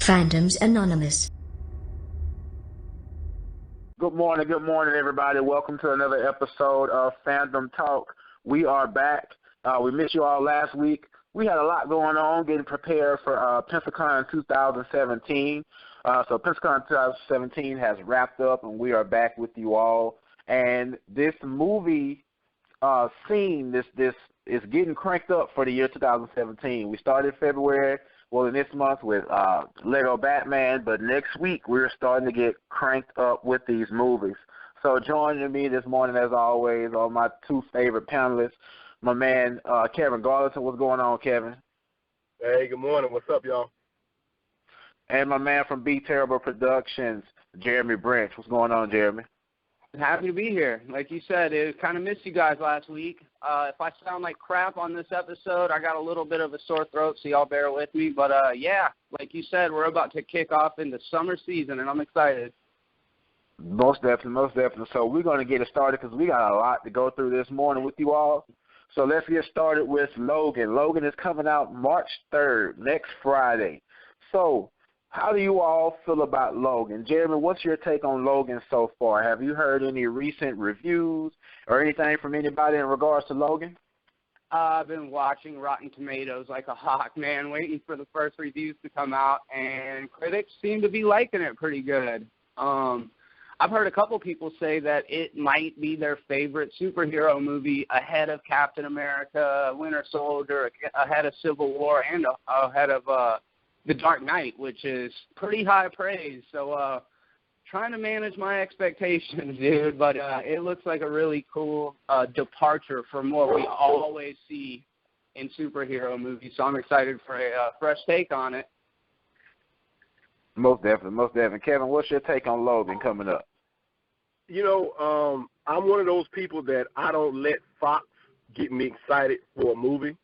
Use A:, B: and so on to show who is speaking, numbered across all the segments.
A: Fandoms Anonymous.
B: Good morning, everybody. Welcome to another episode of Fandom Talk. We are back. We missed you all last week. We had a lot going on, getting prepared for Pensacon 2017. So Pensacon 2017 has wrapped up, and we are back with you all. And this movie scene, this is getting cranked up for the year 2017. We started February. Well, in this month with Lego Batman, but next week we're starting to get cranked up with these movies. So joining me this morning, as always, are my two favorite panelists, my man Kevin Garlington. What's going on, Kevin?
C: Hey, good morning. What's up, y'all?
B: And my man from Be Terrible Productions, Jeremy Branch. What's going on, Jeremy?
D: Happy to be here. Like you said, it kind of missed you guys last week. If I sound like crap on this episode, I got a little bit of a sore throat, so y'all bear with me. But, yeah, like you said, we're about to kick off into summer season, and I'm excited.
B: Most definitely. So we're going to get it started because we got a lot to go through this morning with you all. So let's get started with Logan. Logan is coming out March 3rd, next Friday. So how do you all feel about Logan? Jeremy, what's your take on Logan so far? Have you heard any recent reviews or anything from anybody in regards to Logan?
D: I've been watching Rotten Tomatoes like a hawk, man, waiting for the first reviews to come out, and critics seem to be liking it pretty good. I've heard a couple people say that it might be their favorite superhero movie ahead of Captain America, Winter Soldier, ahead of Civil War, and ahead of The Dark Knight, which is pretty high praise. So trying to manage my expectations, dude, but it looks like a really cool departure from what we always see in superhero movies. So I'm excited for a fresh take on it.
B: Most definitely. Kevin, what's your take on Logan coming up?
C: You know, I'm one of those people that I don't let Fox get me excited for a movie.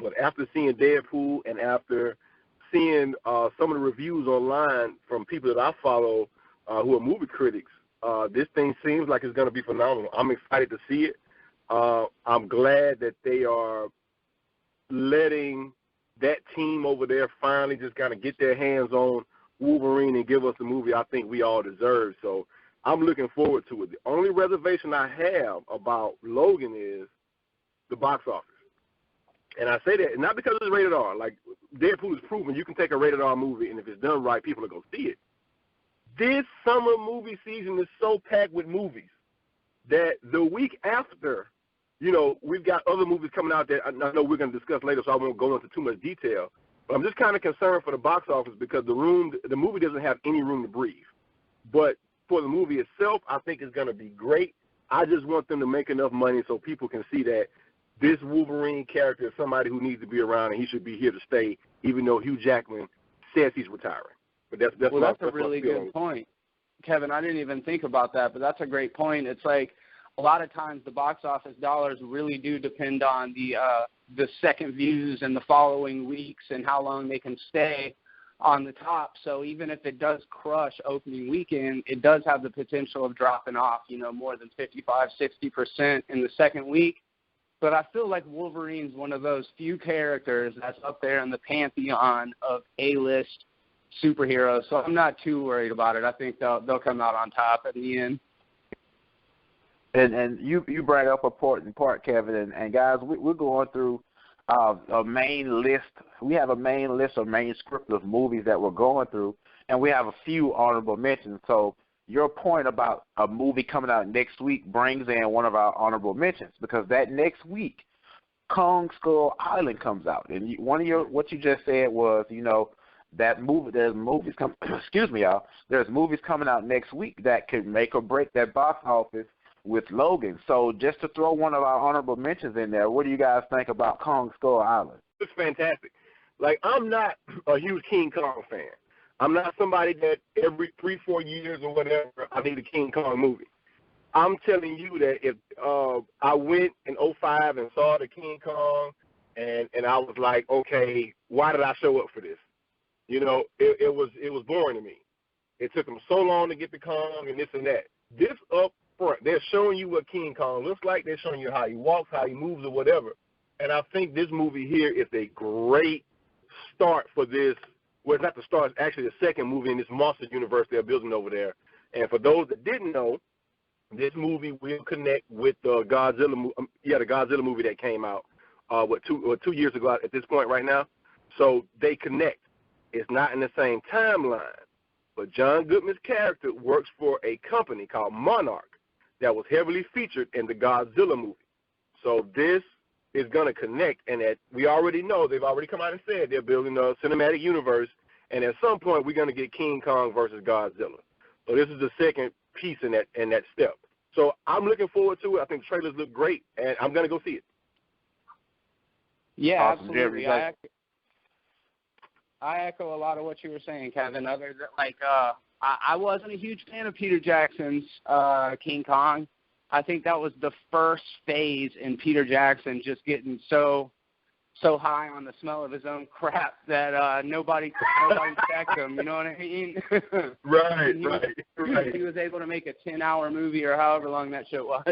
C: But after seeing Deadpool and after seeing some of the reviews online from people that I follow who are movie critics, this thing seems like it's going to be phenomenal. I'm excited to see it. I'm glad that they are letting that team over there finally just kind of get their hands on Wolverine and give us the movie I think we all deserve. So I'm looking forward to it. The only reservation I have about Logan is the box office. And I say that not because it's rated R. Like, Deadpool is proven you can take a rated R movie, and if it's done right, people are going to see it. This summer movie season is so packed with movies that the week after, you know, we've got other movies coming out that I know we're going to discuss later, so I won't go into too much detail. But I'm just kind of concerned for the box office because the movie doesn't have any room to breathe. But for the movie itself, I think it's going to be great. I just want them to make enough money so people can see that this Wolverine character is somebody who needs to be around, and he should be here to stay, even though Hugh Jackman says he's retiring. But that's
D: a really good point, Kevin. I didn't even think about that, but that's a great point. It's like a lot of times the box office dollars really do depend on the second views and the following weeks and how long they can stay on the top. So even if it does crush opening weekend, it does have the potential of dropping off, you know, more than 55-60% in the second week. But I feel like Wolverine's one of those few characters that's up there in the pantheon of A-list superheroes. So I'm not too worried about it. I think they'll come out on top at the end.
B: And you bring up an important part, Kevin. And guys, we're going through a main list. We have a main list or main script of movies that we're going through, and we have a few honorable mentions. So your point about a movie coming out next week brings in one of our honorable mentions because that next week, Kong Skull Island comes out, and what you just said was, you know, that movie. There's movies excuse me, y'all. There's movies coming out next week that could make or break that box office with Logan. So just to throw one of our honorable mentions in there, what do you guys think about Kong Skull Island?
C: It's fantastic. Like, I'm not a huge King Kong fan. I'm not somebody that every 3-4 years or whatever I need a King Kong movie. I'm telling you that if I went in 2005 and saw the King Kong and I was like, okay, why did I show up for this? You know, it was boring to me. It took them so long to get the Kong and this and that. This up front, they're showing you what King Kong looks like. They're showing you how he walks, how he moves, or whatever. And I think this movie here is a great start for this well, it's not the start. It's actually the second movie in this monster universe they're building over there. And for those that didn't know, this movie will connect with the Godzilla movie that came out 2 years ago at this point right now. So they connect. It's not in the same timeline, but John Goodman's character works for a company called Monarch that was heavily featured in the Godzilla movie. So this is going to connect, and that we already know, they've already come out and said they're building a cinematic universe, and at some point we're going to get King Kong versus Godzilla. So this is the second piece in that step. So I'm looking forward to it. I think the trailers look great, and I'm going to go see it.
D: Yeah,
B: awesome.
D: absolutely.
B: Jerry,
D: I echo a lot of what you were saying, Kevin. Other than, I wasn't a huge fan of Peter Jackson's King Kong. I think that was the first phase in Peter Jackson just getting so high on the smell of his own crap that nobody checked him. You know what I mean?
C: Right.
D: He was able to make a 10-hour movie or however long that shit was.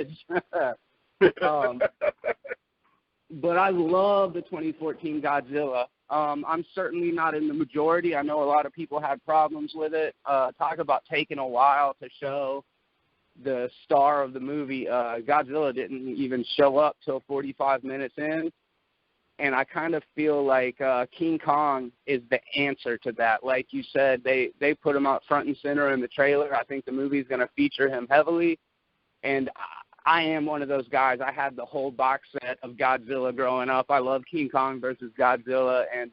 D: But I love the 2014 Godzilla. I'm certainly not in the majority. I know a lot of people had problems with it. Talk about taking a while to show the star of the movie. Godzilla didn't even show up till 45 minutes in. And I kind of feel like King Kong is the answer to that. Like you said, they put him out front and center in the trailer. I think the movie's going to feature him heavily. And I am one of those guys. I had the whole box set of Godzilla growing up. I love King Kong versus Godzilla. And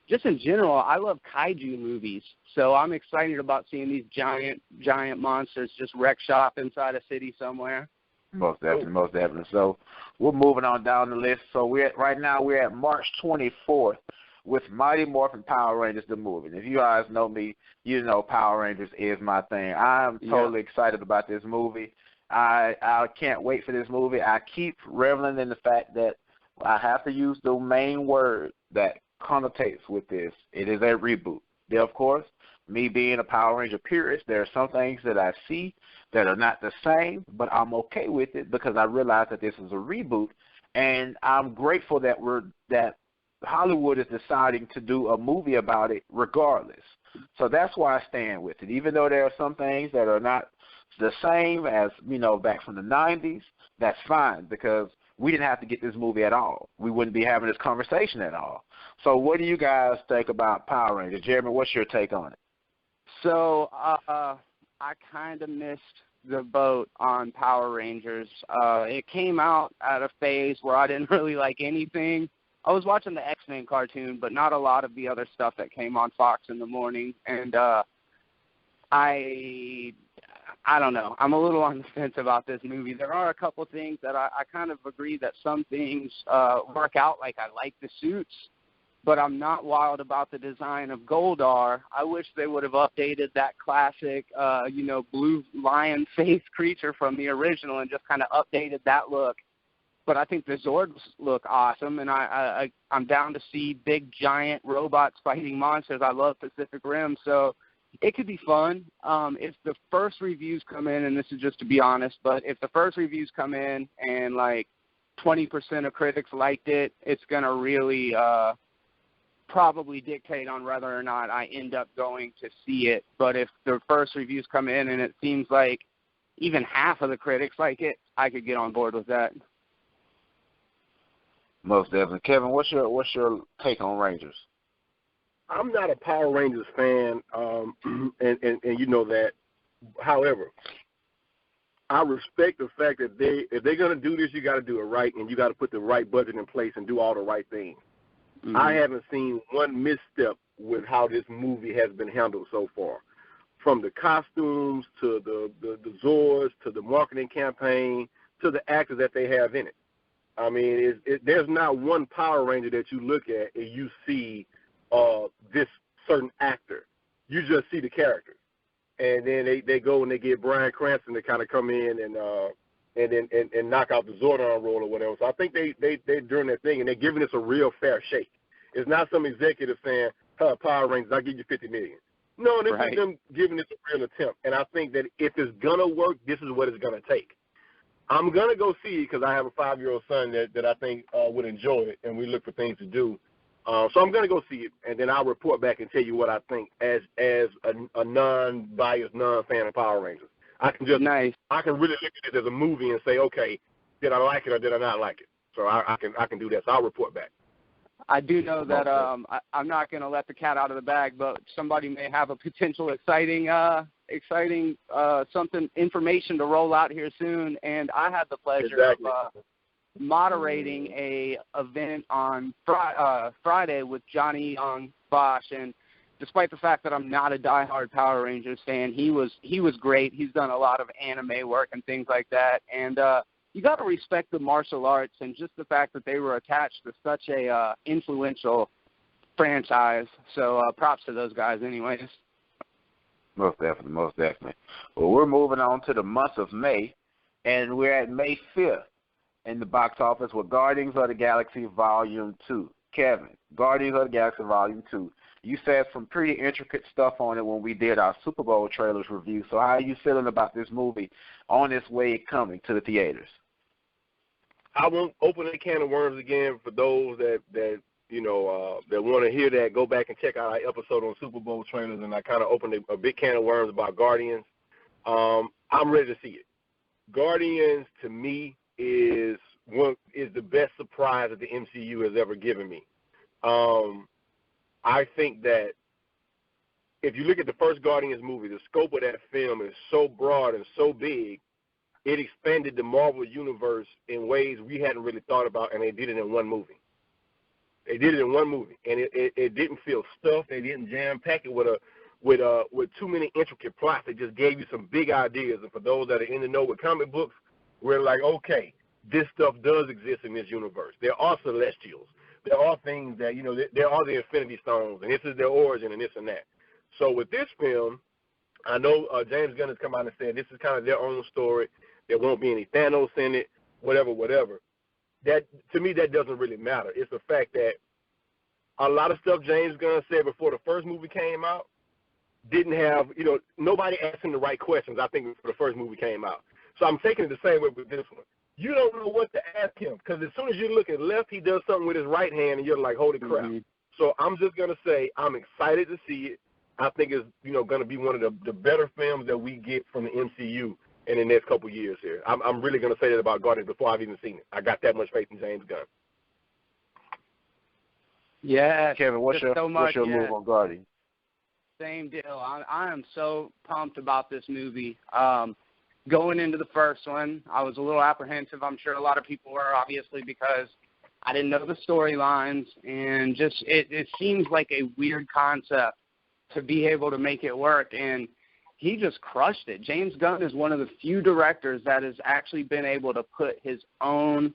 D: just in general, I love kaiju movies. So I'm excited about seeing these giant monsters just wreck shop inside a city somewhere.
B: Most definitely. So we're moving on down the list. So right now we're at March 24th with Mighty Morphin Power Rangers, the movie. And if you guys know me, you know Power Rangers is my thing. I'm totally excited about this movie. I can't wait for this movie. I keep reveling in the fact that I have to use the main word that connotates with this. It is a reboot. There, of course, me being a Power Ranger purist, there are some things that I see that are not the same, but I'm okay with it because I realize that this is a reboot, and I'm grateful that Hollywood is deciding to do a movie about it regardless. So that's why I stand with it. Even though there are some things that are not the same as, back from the 90s, that's fine because we didn't have to get this movie at all. We wouldn't be having this conversation at all. So what do you guys think about Power Rangers? Jeremy, what's your take on it?
D: So I kind of missed the boat on Power Rangers. It came out at a phase where I didn't really like anything. I was watching the X-Men cartoon, but not a lot of the other stuff that came on Fox in the morning. And I don't know. I'm a little on the fence about this movie. There are a couple things that I kind of agree that some things work out. Like I like the suits, but I'm not wild about the design of Goldar. I wish they would have updated that classic, blue lion face creature from the original and just kind of updated that look. But I think the Zords look awesome, and I'm down to see big, giant robots fighting monsters. I love Pacific Rim, so it could be fun. If the first reviews come in, and this is just to be honest, but if the first reviews come in and like 20% of critics liked it, it's going to really probably dictate on whether or not I end up going to see it. But if the first reviews come in and it seems like even half of the critics like it, I could get on board with that.
B: Most definitely. Kevin, what's your take on Rangers?
C: I'm not a Power Rangers fan, and you know that. However, I respect the fact that if they're going to do this, you got to do it right, and you got to put the right budget in place and do all the right things. Mm-hmm. I haven't seen one misstep with how this movie has been handled so far, from the costumes to the Zords to the marketing campaign to the actors that they have in it. I mean, there's not one Power Ranger that you look at and you see this certain actor. You just see the character. And then they go and they get Bryan Cranston to kind of come in and knock out the Zordon role or whatever. So I think they're doing their thing, and they're giving us a real fair shake. It's not some executive saying, Power Rangers, I'll give you $50 million. No, this is them giving this a real attempt. And I think that if it's going to work, this is what it's going to take. I'm going to go see it because I have a 5-year-old son that I think would enjoy it, and we look for things to do. So I'm going to go see it, and then I'll report back and tell you what I think as a non-biased, non-fan of Power Rangers. I can just I can really look at it as a movie and say, okay, did I like it or did I not like it? So I can do that. So I'll report back.
D: I do know that I'm not going to let the cat out of the bag, but somebody may have a potential exciting something information to roll out here soon, and I had the pleasure of moderating a event on Friday with Johnny Young Bosch, and despite the fact that I'm not a diehard Power Rangers fan, he was great. He's done a lot of anime work and things like that, and you got to respect the martial arts and just the fact that they were attached to such a influential franchise. So props to those guys anyways.
B: Most definitely. Well, we're moving on to the month of May, and we're at May 5th in the box office with Guardians of the Galaxy Volume 2. Kevin, Guardians of the Galaxy Volume 2. You said some pretty intricate stuff on it when we did our Super Bowl trailers review. So how are you feeling about this movie on its way coming to the theaters?
C: I won't open a can of worms again for those that want to hear that. Go back and check out our episode on Super Bowl trailers, and I kind of opened a big can of worms about Guardians. I'm ready to see it. Guardians, to me, is the best surprise that the MCU has ever given me. I think that if you look at the first Guardians movie, the scope of that film is so broad and so big, it expanded the Marvel Universe in ways we hadn't really thought about, and they did it in one movie. And it didn't feel stuffed. They didn't jam-pack it with too many intricate plots. It just gave you some big ideas. And for those that are in the know with comic books, we're like, okay, this stuff does exist in this universe. There are Celestials. There are things that, there are the Infinity Stones, and this is their origin and this and that. So with this film, I know James Gunn has come out and said this is kind of their own story. There won't be any Thanos in it, whatever. That, to me, that doesn't really matter. It's the fact that a lot of stuff James Gunn said before the first movie came out didn't have, nobody asked him the right questions, I think, before the first movie came out. So I'm taking it the same way with this one. You don't know what to ask him because as soon as you look at left, he does something with his right hand, and you're like, holy crap. Mm-hmm. So I'm just going to say I'm excited to see it. I think it's, going to be one of the better films that we get from the MCU in the next couple of years here. I'm really going to say that about Guardians before I've even seen it. I got that much faith in James Gunn.
D: Yeah,
B: Kevin, what's your move on Guardians?
D: Same deal. I am so pumped about this movie. Going into the first one, I was a little apprehensive. I'm sure a lot of people were, obviously, because I didn't know the storylines, and just it seems like a weird concept to be able to make it work, and he just crushed it. James Gunn is one of the few directors that has actually been able to put his own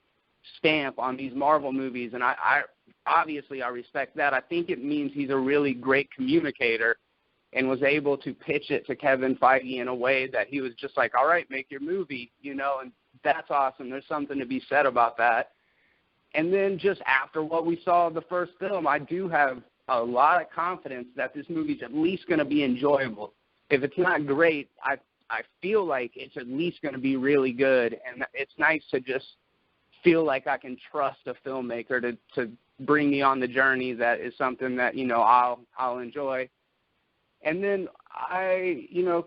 D: stamp on these Marvel movies, and I obviously I respect that. I think it means he's a really great communicator and was able to pitch it to Kevin Feige in a way that he was just like, all right, make your movie, and that's awesome. There's something to be said about that. And then just after what we saw of the first film, I do have a lot of confidence that this movie's at least going to be enjoyable. If it's not great, I feel like it's at least going to be really good, and it's nice to just feel like I can trust a filmmaker to bring me on the journey that is something that, I'll enjoy. And then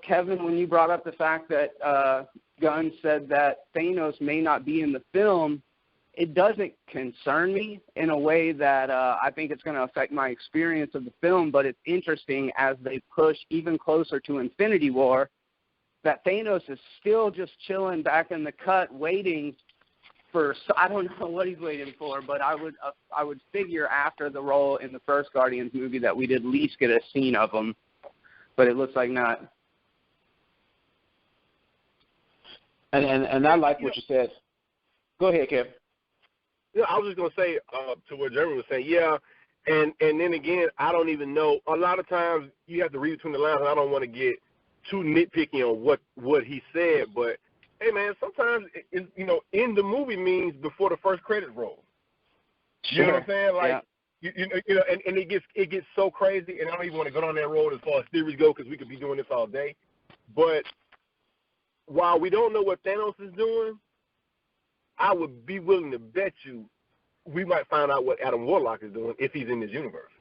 D: Kevin, when you brought up the fact that Gunn said that Thanos may not be in the film, it doesn't concern me in a way that I think it's going to affect my experience of the film, but it's interesting as they push even closer to Infinity War that Thanos is still just chilling back in the cut waiting for, I don't know what he's waiting for, but I would figure after the role in the first Guardians movie that we'd at least get a scene of him. But it looks like not.
B: And I like what you said. Go ahead, Kevin.
C: Yeah, I was just going to say to what Jeremy was saying, yeah, and then again, I don't even know. A lot of times you have to read between the lines, and I don't want to get too nitpicky on what he said, but, hey, man, sometimes, in the movie means before the first credit roll. You know what I'm saying? Like, yeah. And it gets so crazy, and I don't even want to go down that road as far as theories go because we could be doing this all day. But while we don't know what Thanos is doing, I would be willing to bet you we might find out what Adam Warlock is doing if he's in this universe.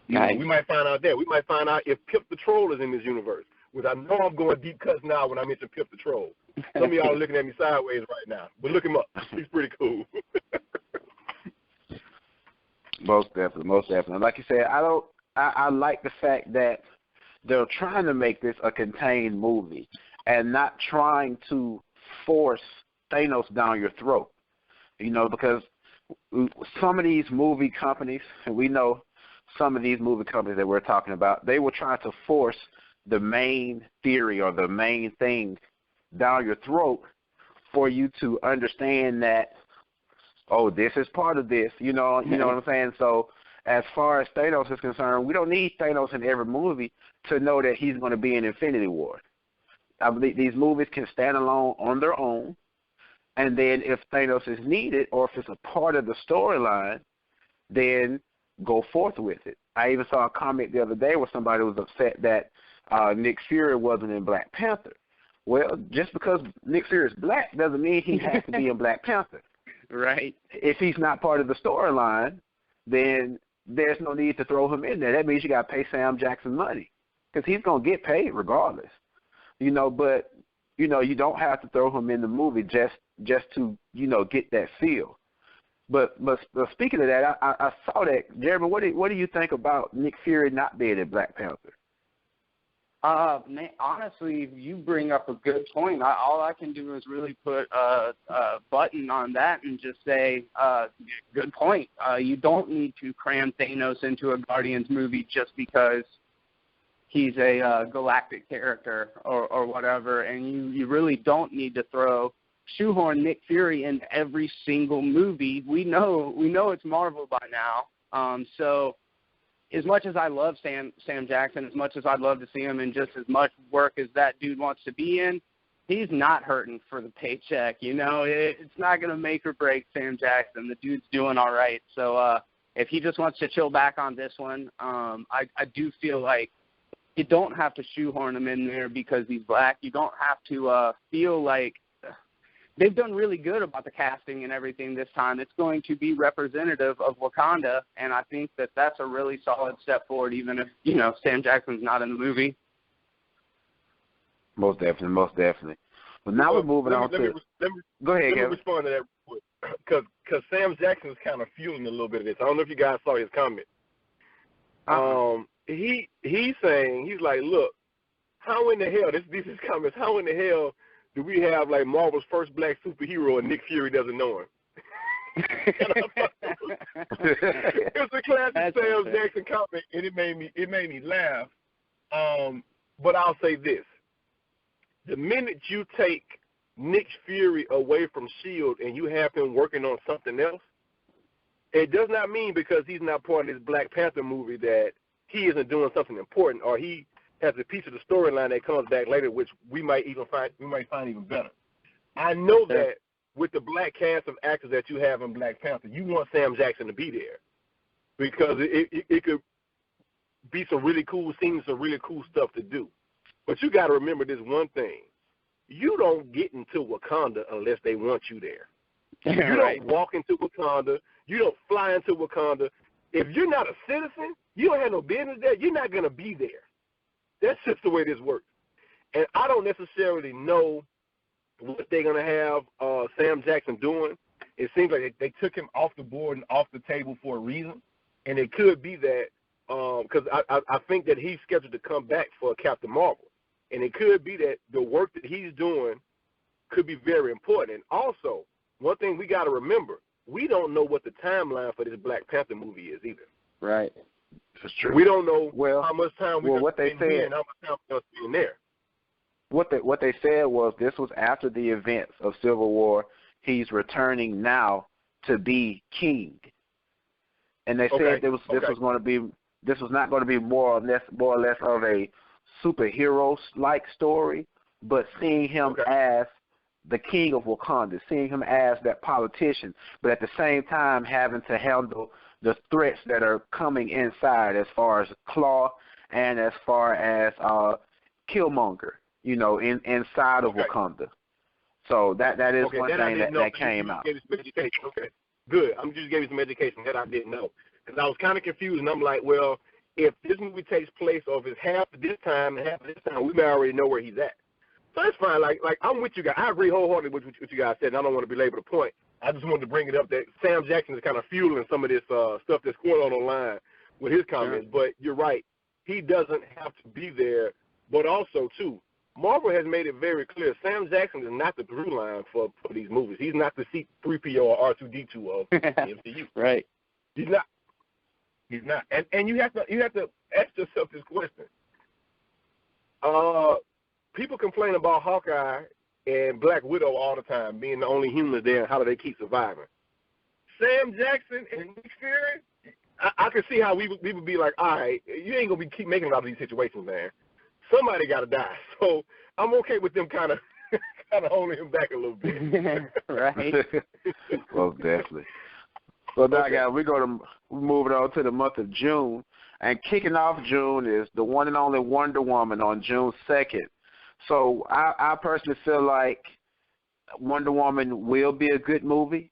D: Nice.
C: We might find out that. We might find out if Pip the Troll is in this universe. Which I know I'm going deep cuts now when I mention Pip the Troll. Some of y'all are looking at me sideways right now, but look him up. He's pretty cool.
B: Most definitely, most definitely. Like you said, I like the fact that they're trying to make this a contained movie and not trying to force Thanos down your throat. Because some of these movie companies, and we know some of these movie companies that we're talking about, they will try to force the main theory or the main thing down your throat for you to understand that, oh, this is part of this, you know what I'm saying? So as far as Thanos is concerned, we don't need Thanos in every movie to know that he's going to be in Infinity War. I believe these movies can stand alone on their own, and then if Thanos is needed or if it's a part of the storyline, then go forth with it. I even saw a comment the other day where somebody was upset that Nick Fury wasn't in Black Panther. Well, just because Nick Fury is black doesn't mean he has to be in Black Panther.
D: Right.
B: If he's not part of the storyline, then there's no need to throw him in there. That means you got to pay Sam Jackson money because he's going to get paid regardless. But, you don't have to throw him in the movie just to, get that feel. But speaking of that, I saw that. Jeremy, what do you think about Nick Fury not being in Black Panther?
D: Man, honestly, you bring up a good point. All I can do is really put a button on that and just say, good point. You don't need to cram Thanos into a Guardians movie just because he's a galactic character or whatever, and you really don't need to shoehorn Nick Fury in every single movie. We know it's Marvel by now. So as much as I love Sam Jackson, as much as I'd love to see him in just as much work as that dude wants to be in, he's not hurting for the paycheck. It's not going to make or break Sam Jackson. The dude's doing all right. So if he just wants to chill back on this one, I do feel like you don't have to shoehorn him in there because he's black. You don't have to feel like they've done really good about the casting and everything this time. It's going to be representative of Wakanda, and I think that that's a really solid step forward, even if, Sam Jackson's not in the movie.
B: Most definitely. But now we're moving on to... Go ahead,
C: Let me respond to that because Sam Jackson is kind of fueling a little bit of this. I don't know if you guys saw his comment. He's saying, he's like, look, how in the hell, this is comments, how in the hell do we have like Marvel's first black superhero and Nick Fury doesn't know him? It's a classic Sam Jackson comment, and it made me laugh. But I'll say this: the minute you take Nick Fury away from S.H.I.E.L.D. and you have him working on something else, it does not mean because he's not part of this Black Panther movie that he isn't doing something important or he has a piece of the storyline that comes back later, which we might find even better. I know that with the black cast of actors that you have in Black Panther, you want Sam Jackson to be there because it could be some really cool scenes, some really cool stuff to do. But you got to remember this one thing: you don't get into Wakanda unless they want you there. You don't walk into Wakanda. You don't fly into Wakanda. If you're not a citizen, you don't have no business there. You're not going to be there. That's just the way this works. And I don't necessarily know what they're going to have Sam Jackson doing. It seems like they took him off the board and off the table for a reason. And it could be that because I think that he's scheduled to come back for Captain Marvel. And it could be that the work that he's doing could be very important. And also, one thing we got to remember, we don't know what the timeline for this Black Panther movie is either.
B: Right. That's true.
C: We don't know how much time we're going to spend here and how much time we're going to spend there.
B: What they said was this was after the events of Civil War. He's returning now to be king. And they said this was not going to be more or less of a superhero-like story, but seeing him as the king of Wakanda, seeing him as that politician, but at the same time having to handle the threats that are coming inside as far as Claw and as far as Killmonger, inside of Wakanda. So that is one thing that came out.
C: Good. I'm just giving you some education that I didn't know. Because I was kind of confused, and I'm like, well, if this movie takes place, or if it's half of this time and half of this time, we may already know where he's at. So that's fine. Like I'm with you guys. I agree wholeheartedly with what you guys said, and I don't want to belabor the point. I just wanted to bring it up that Sam Jackson is kind of fueling some of this stuff that's going on online with his comments. Sure. But you're right. He doesn't have to be there. But also, too, Marvel has made it very clear Sam Jackson is not the through line for these movies. He's not the C-3PO or R2-D2 of the MCU.
D: Right.
C: He's not. He's not. And you have to ask yourself this question. People complain about Hawkeye and Black Widow all the time, being the only humans there, and how do they keep surviving? Sam Jackson and Nick Fury, I can see how we would be like, all right, you ain't going to keep making it out of these situations, man. Somebody got to die. So I'm okay with them kind of holding him back a little bit.
D: Right.
B: Well, definitely. So now, guys, we're moving on to the month of June. And kicking off June is the one and only Wonder Woman on June 2nd. So I personally feel like Wonder Woman will be a good movie.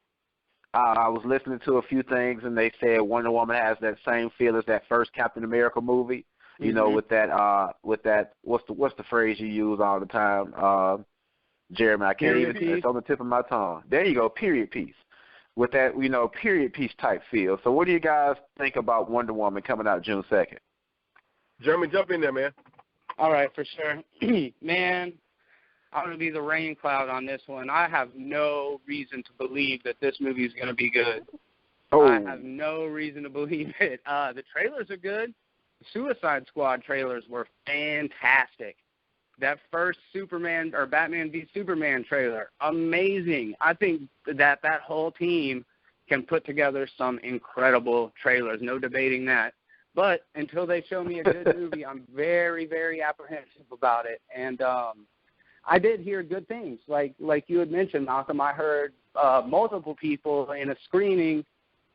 B: I was listening to a few things, and they said Wonder Woman has that same feel as that first Captain America movie. You know, with that what's the phrase you use all the time, Jeremy? I can't even. It's on the tip of my tongue. There you go. Period piece. With that, period piece type feel. So what do you guys think about Wonder Woman coming out June 2nd?
C: Jeremy, jump in there, man.
D: All right, for sure. Man, I'm going to be the rain cloud on this one. I have no reason to believe that this movie is going to be good. Oh. I have no reason to believe it. The trailers are good. The Suicide Squad trailers were fantastic. That first Superman or Batman v Superman trailer, amazing. I think that whole team can put together some incredible trailers. No debating that. But until they show me a good movie, I'm very, very apprehensive about it. And I did hear good things. Like you had mentioned, Malcolm, I heard multiple people in a screening,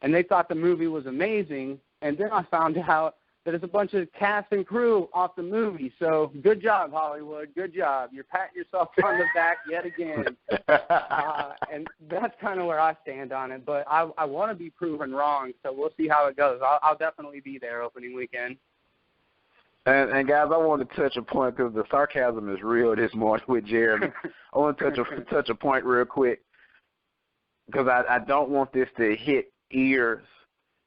D: and they thought the movie was amazing. And then I found out that it's a bunch of cast and crew off the movie. So good job, Hollywood. Good job. You're patting yourself on the back yet again. And that's kind of where I stand on it. But I want to be proven wrong, so we'll see how it goes. I'll definitely be there opening weekend.
B: And guys, I want to touch a point because the sarcasm is real this morning with Jeremy. I want to touch a point real quick because I don't want this to hit ears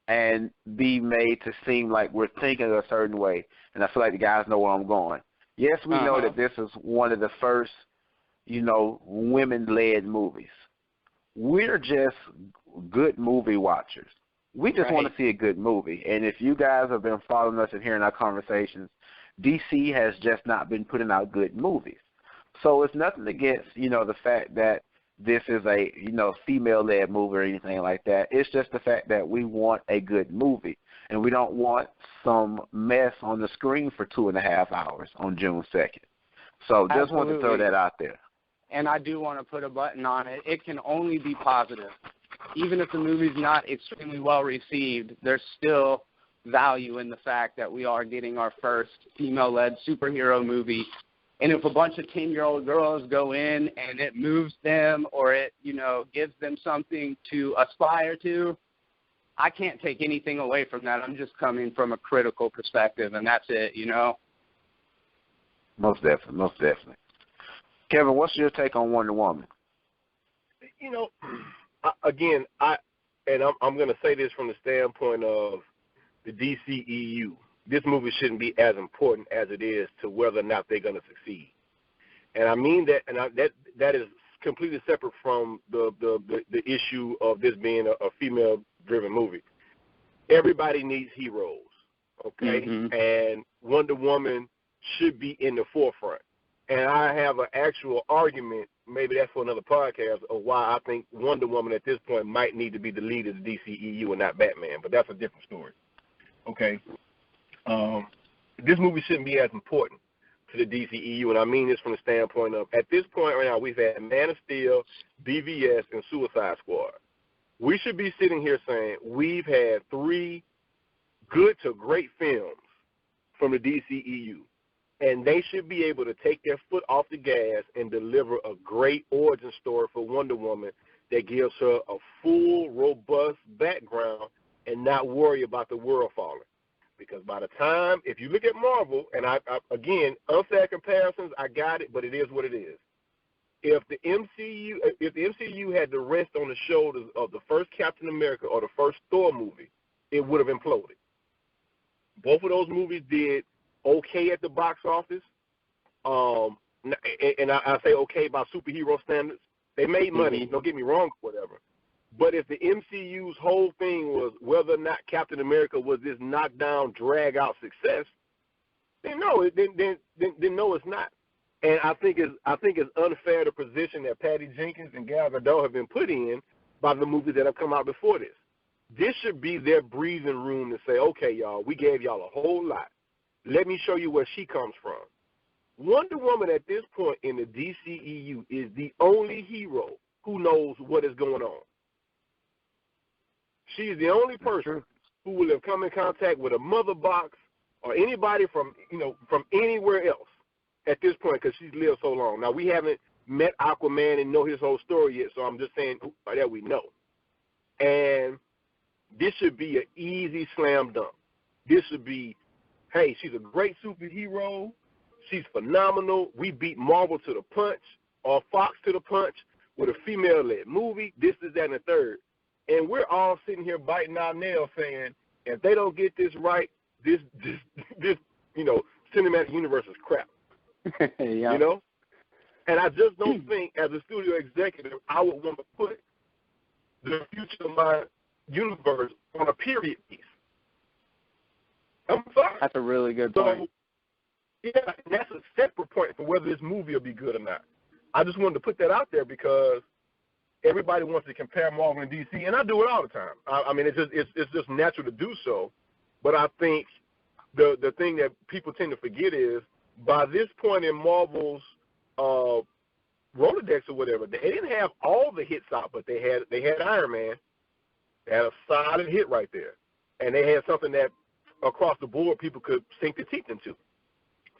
B: and be made to seem like we're thinking a certain way. And I feel like the guys know where I'm going. Yes, we know that this is one of the first, women-led movies. We're just good movie watchers. We just want to see a good movie. And if you guys have been following us and hearing our conversations, DC has just not been putting out good movies. So it's nothing against, the fact that this is a, female-led movie or anything like that. It's just the fact that we want a good movie, and we don't want some mess on the screen for 2.5 hours on June 2nd. So just wanted to throw that out there.
D: And I do want to put a button on it. It can only be positive. Even if the movie's not extremely well received, there's still value in the fact that we are getting our first female-led superhero movie. And if a bunch of 10-year-old girls go in and it moves them or it, gives them something to aspire to, I can't take anything away from that. I'm just coming from a critical perspective, and that's it,
B: Most definitely. Kevin, what's your take on Wonder Woman?
C: Again, I'm going to say this from the standpoint of the DCEU. This movie shouldn't be as important as it is to whether or not they're going to succeed. And I mean that, and that is completely separate from the issue of this being a female-driven movie. Everybody needs heroes, okay? Mm-hmm. And Wonder Woman should be in the forefront. And I have an actual argument, maybe that's for another podcast, of why I think Wonder Woman at this point might need to be the lead of the DCEU and not Batman, but that's a different story, okay? This movie shouldn't be as important to the DCEU, and I mean this from the standpoint of, at this point right now, we've had Man of Steel, BVS, and Suicide Squad. We should be sitting here saying we've had 3 good to great films from the DCEU, and they should be able to take their foot off the gas and deliver a great origin story for Wonder Woman that gives her a full, robust background and not worry about the world falling. Because by the time, if you look at Marvel, and I again, unfair comparisons, I got it, but it is what it is. If the MCU had to rest on the shoulders of the first Captain America or the first Thor movie, it would have imploded. Both of those movies did okay at the box office, and I say okay by superhero standards. They made money, don't get me wrong, whatever. But if the MCU's whole thing was whether or not Captain America was this knockdown, drag-out success, then no, it's not. And I think it's unfair the position that Patty Jenkins and Gal Gadot have been put in by the movies that have come out before this. This should be their breathing room to say, okay, y'all, we gave y'all a whole lot. Let me show you where she comes from. Wonder Woman at this point in the DCEU is the only hero who knows what is going on. She is the only person who will have come in contact with a mother box or anybody from anywhere else at this point because she's lived so long. Now, we haven't met Aquaman and know his whole story yet, so I'm just saying that we know. And this should be an easy slam dunk. This should be, hey, she's a great superhero. She's phenomenal. We beat Marvel to the punch or Fox to the punch with a female-led movie. This, that, and the third. And we're all sitting here biting our nails saying, if they don't get this right, this cinematic universe is crap.
D: Yeah.
C: You know? And I just don't think, as a studio executive, I would want to put the future of my universe on a period piece. I'm sorry.
D: That's a really good point.
C: Yeah, and that's a separate point for whether this movie will be good or not. I just wanted to put that out there because everybody wants to compare Marvel and DC, and I do it all the time. I mean, it's just natural to do so. But I think the thing that people tend to forget is by this point in Marvel's Rolodex or whatever, they didn't have all the hits out, but they had Iron Man. They had a solid hit right there, and they had something that across the board people could sink their teeth into.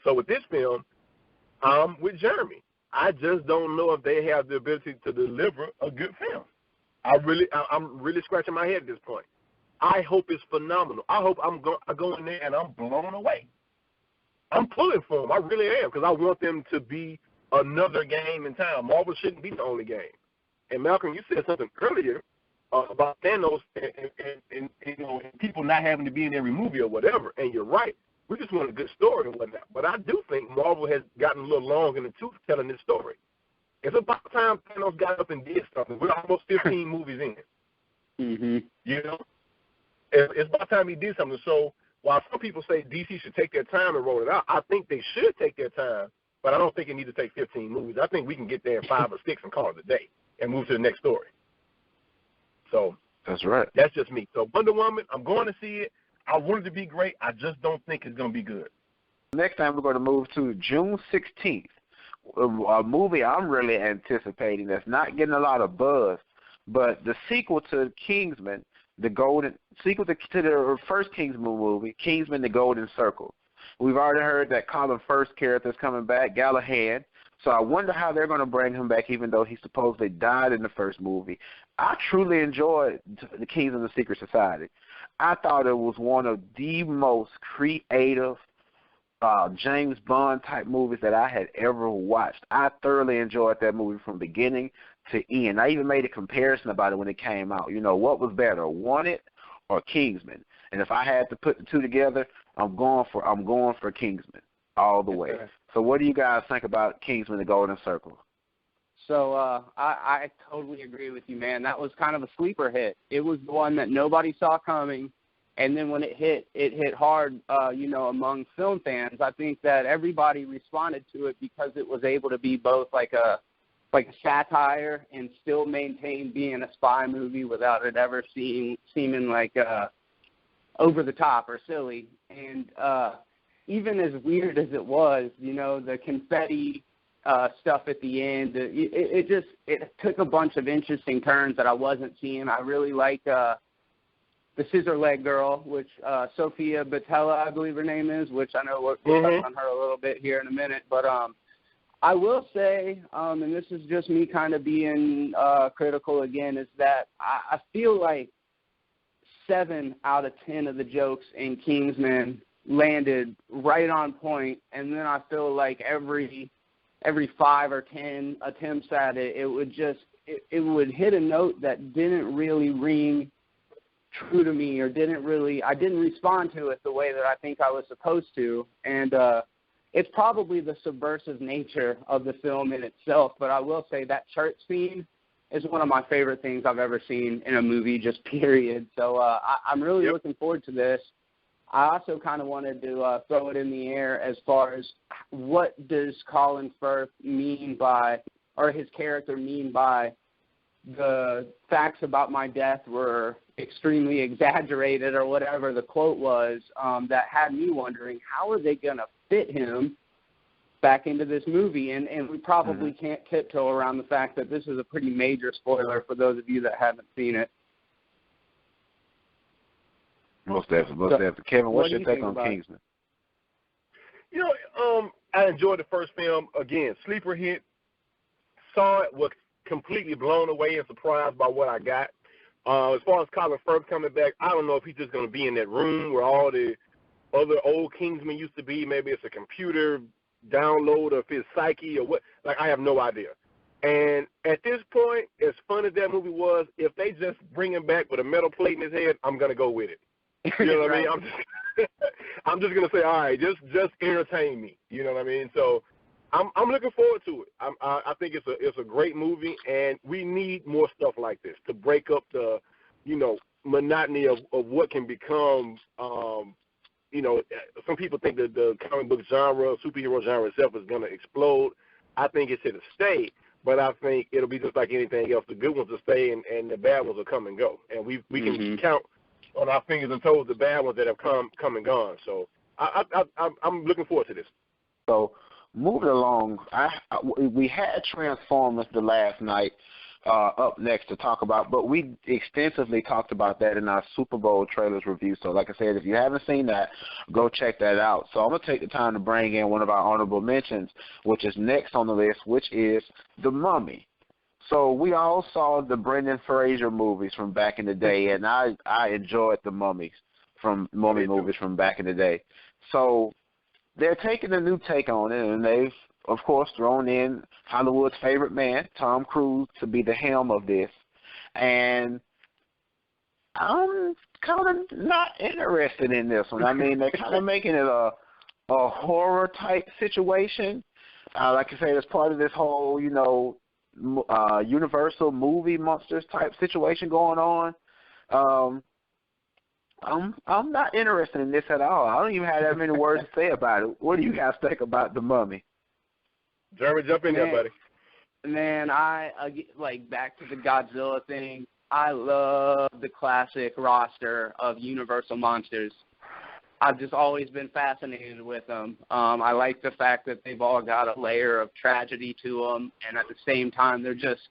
C: So with this film, I'm with Jeremy. I just don't know if they have the ability to deliver a good film. I'm really scratching my head at this point. I hope it's phenomenal. I hope I go in there and I'm blown away. I'm pulling for them. I really am because I want them to be another game in town. Marvel shouldn't be the only game. And Malcolm, you said something earlier about Thanos and people not having to be in every movie or whatever. And you're right. We just want a good story and whatnot. But I do think Marvel has gotten a little long in the tooth telling this story. It's about time Thanos got up and did something. We're almost 15 movies in.
D: Mm-hmm.
C: You know? It's about time he did something. So while some people say DC should take their time and roll it out, I think they should take their time, but I don't think it needs to take 15 movies. I think we can get there in 5 or 6 and call it a day and move to the next story. So
B: that's right.
C: That's just me. So Wonder Woman, I'm going to see it. I want it to be great. I just don't think it's going to be good.
B: Next time we're going to move to June 16th, a movie I'm really anticipating that's not getting a lot of buzz, but the sequel to Kingsman, sequel to the first Kingsman movie, Kingsman: The Golden Circle. We've already heard that Colin Firth's character is coming back, Galahad. So I wonder how they're going to bring him back, even though he supposedly died in the first movie. I truly enjoyed The Kingsman: The Secret Society. I thought it was one of the most creative James Bond-type movies that I had ever watched. I thoroughly enjoyed that movie from beginning to end. I even made a comparison about it when it came out. You know, what was better, Wanted or Kingsman? And if I had to put the two together, I'm going for Kingsman all the way. So what do you guys think about Kingsman: The Golden Circle?
D: So I totally agree with you, man. That was kind of a sleeper hit. It was the one that nobody saw coming, and then when it hit hard, among film fans. I think that everybody responded to it because it was able to be both like a satire and still maintain being a spy movie without it ever seeming like over the top or silly. And even as weird as it was, the confetti stuff at the end, it took a bunch of interesting turns that I wasn't seeing. I really like the scissor leg girl, which Sophia Boutella, I believe her name is, which I know we'll touch on her a little bit here in a minute. But I will say, and this is just me kind of being critical again, is that I feel like 7 out of 10 of the jokes in Kingsman landed right on point, and then I feel like every 5 or 10 attempts at it, it would hit a note that didn't really ring true to me, or I didn't respond to it the way that I think I was supposed to, and it's probably the subversive nature of the film in itself, but I will say that church scene is one of my favorite things I've ever seen in a movie, just period. So I'm really looking forward to this. I also kind of wanted to throw it in the air as far as what does Colin Firth mean by, or his character mean by, the facts about my death were extremely exaggerated, or whatever the quote was, that had me wondering, how are they going to fit him back into this movie? And we probably can't tiptoe around the fact that this is a pretty major spoiler for those of you that haven't seen it.
B: Most definitely. Kevin, what's your take on Kingsman?
C: You know, I enjoyed the first film. Again, sleeper hit. Saw it, was completely blown away and surprised by what I got. As far as Colin Firth coming back, I don't know if he's just going to be in that room where all the other old Kingsmen used to be. Maybe it's a computer download of his psyche or what. Like, I have no idea. And at this point, as fun as that movie was, if they just bring him back with a metal plate in his head, I'm going to go with it. You know what I mean? I'm just going to say, all right, just entertain me. You know what I mean? So I'm looking forward to it. I think it's a great movie, and we need more stuff like this to break up the, monotony of what can become, some people think that the comic book genre, superhero genre itself is going to explode. I think it's here to stay, but I think it'll be just like anything else. The good ones will stay, and the bad ones will come and go. And we can count on our fingers and toes the bad ones that have come and gone. So I'm looking forward to this.
B: So moving along, we had Transformers the last night up next to talk about, but we extensively talked about that in our Super Bowl trailers review. So like I said, if you haven't seen that, go check that out. So I'm going to take the time to bring in one of our honorable mentions, which is next on the list, which is The Mummy. So we all saw the Brendan Fraser movies from back in the day, and I enjoyed the Mummy movies from back in the day. So they're taking a new take on it, and they've, of course, thrown in Hollywood's favorite man, Tom Cruise, to be the helm of this. And I'm kind of not interested in this one. I mean, they're kind of making it a horror-type situation. Like I say, it's part of this whole, Universal movie monsters type situation going on. I'm not interested in this at all. I don't even have that many words to say about it. What do you guys think about The Mummy?
C: Jeremy, jump in there, buddy.
D: Man, I back to the Godzilla thing. I love the classic roster of Universal monsters. I've just always been fascinated with them. I like the fact that they've all got a layer of tragedy to them, and at the same time, they're just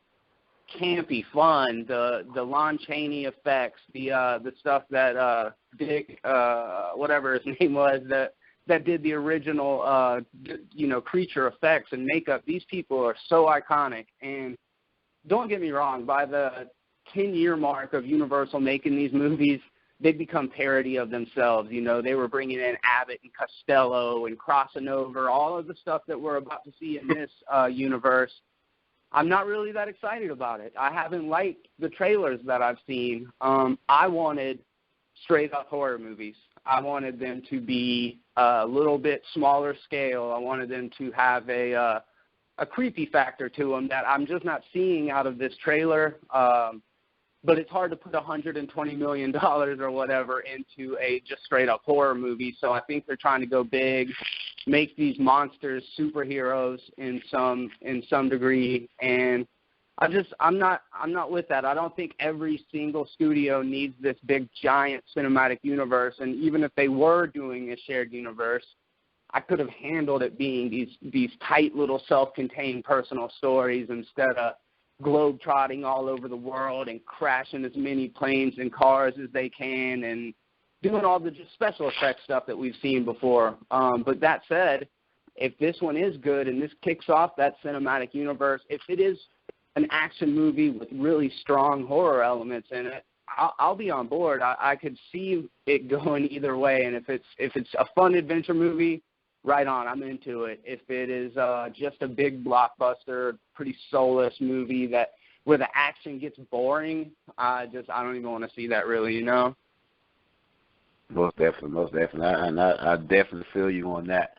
D: campy fun. The Lon Chaney effects, the stuff that Dick, whatever his name was, that did the original, creature effects and makeup. These people are so iconic. And don't get me wrong, by the 10-year mark of Universal making these movies, they've become parody of themselves. They were bringing in Abbott and Costello and crossing over all of the stuff that we're about to see in this universe. I'm not really that excited about it. I haven't liked the trailers that I've seen. I wanted straight-up horror movies. I wanted them to be a little bit smaller scale. I wanted them to have a creepy factor to them that I'm just not seeing out of this trailer. But it's hard to put $120 million or whatever into a just straight-up horror movie. So I think they're trying to go big, make these monsters superheroes in some degree, and I'm not with that. I don't think every single studio needs this big giant cinematic universe, and even if they were doing a shared universe, I could have handled it being these tight little self-contained personal stories instead of globe-trotting all over the world and crashing as many planes and cars as they can and doing all the just special effects stuff that we've seen before. But that said, if this one is good and this kicks off that cinematic universe, if it is an action movie with really strong horror elements in it, I'll be on board. I could see it going either way, and if it's a fun adventure movie, right on, I'm into it. If it is just a big blockbuster, pretty soulless movie where the action gets boring, I don't even want to see that really, you know.
B: Most definitely, and I definitely feel you on that.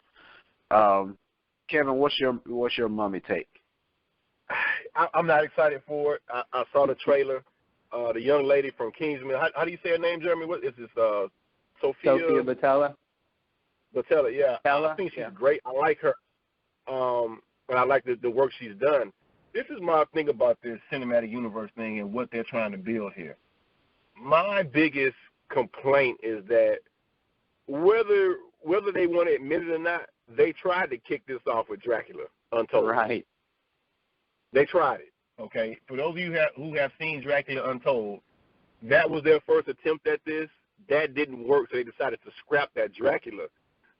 B: Kevin, what's your mummy take?
C: I'm not excited for it. I saw the trailer. The young lady from Kingsman. How do you say her name, Jeremy? What is this?
D: Sophia Boutella.
C: Boutella, yeah.
D: Boutella?
C: I think she's great. I like her. And I like the work she's done. This is my thing about this cinematic universe thing and what they're trying to build here. My biggest complaint is that whether they want to admit it or not, they tried to kick this off with Dracula Untold.
D: Right.
C: They tried it. Okay, for those of you who have seen Dracula Untold, that was their first attempt at this. That didn't work, so they decided to scrap that Dracula.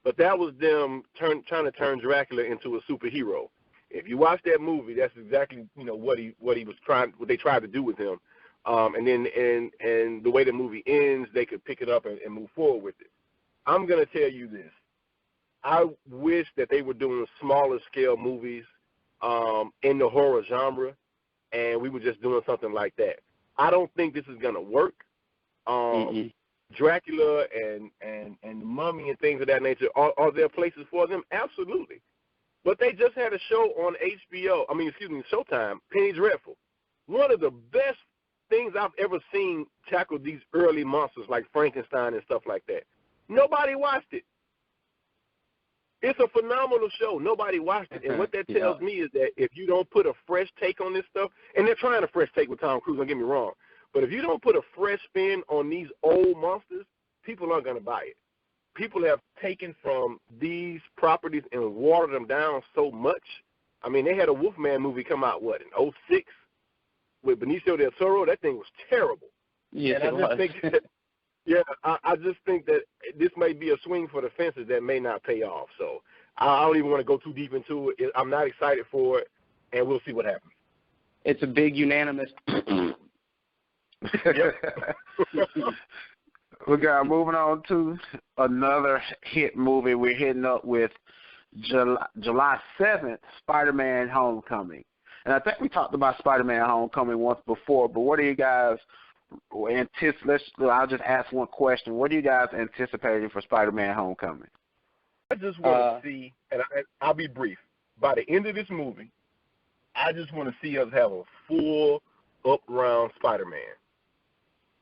C: But that was them trying to turn Dracula into a superhero. If you watch that movie, that's exactly what they tried to do with him. And the way the movie ends, they could pick it up and move forward with it. I'm gonna tell you this: I wish that they were doing smaller scale movies in the horror genre, and we were just doing something like that. I don't think this is gonna work. Dracula and the Mummy and things of that nature, are there places for them? Absolutely. But they just had a show on Showtime, Penny Dreadful. One of the best things I've ever seen tackle these early monsters like Frankenstein and stuff like that. Nobody watched it. It's a phenomenal show. Nobody watched it. And what that tells me is that if you don't put a fresh take on this stuff, and they're trying a fresh take with Tom Cruise, don't get me wrong, but if you don't put a fresh spin on these old monsters, people aren't going to buy it. People have taken from these properties and watered them down so much. I mean, they had a Wolfman movie come out, in 2006 with Benicio del Toro? That thing was terrible.
D: Yes,
C: and I just think that this may be a swing for the fences that may not pay off. So I don't even want to go too deep into it. I'm not excited for it, and we'll see what happens.
D: It's a big unanimous.
B: We got moving on to another hit movie. We're hitting up with July 7th, Spider-Man Homecoming. And I think we talked about Spider-Man Homecoming once before, but what do you guys anticipate? I'll just ask one question. What are you guys anticipating for Spider-Man Homecoming?
C: I just want to see, and I'll be brief, by the end of this movie, I just want to see us have a full up-round Spider-Man.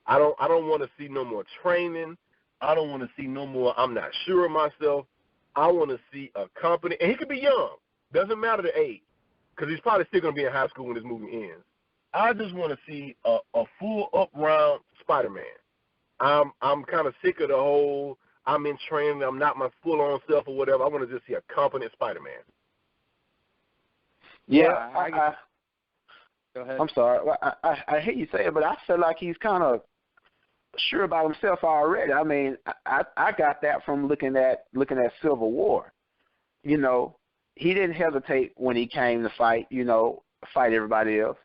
C: I don't want to see no more training. I don't want to see no more I'm not sure of myself. I want to see a company, and he could be young. Doesn't matter the age, because he's probably still going to be in high school when this movie ends. I just want to see a full up-round Spider-Man. I'm kind of sick of the whole I'm in training, I'm not my full-on self or whatever. I want to just see a competent Spider-Man.
B: Yeah,
D: Go ahead.
B: I'm sorry. Well, I hate you say it, but I feel like he's kind of sure about himself already. I mean, I got that from looking at Civil War. He didn't hesitate when he came to fight everybody else.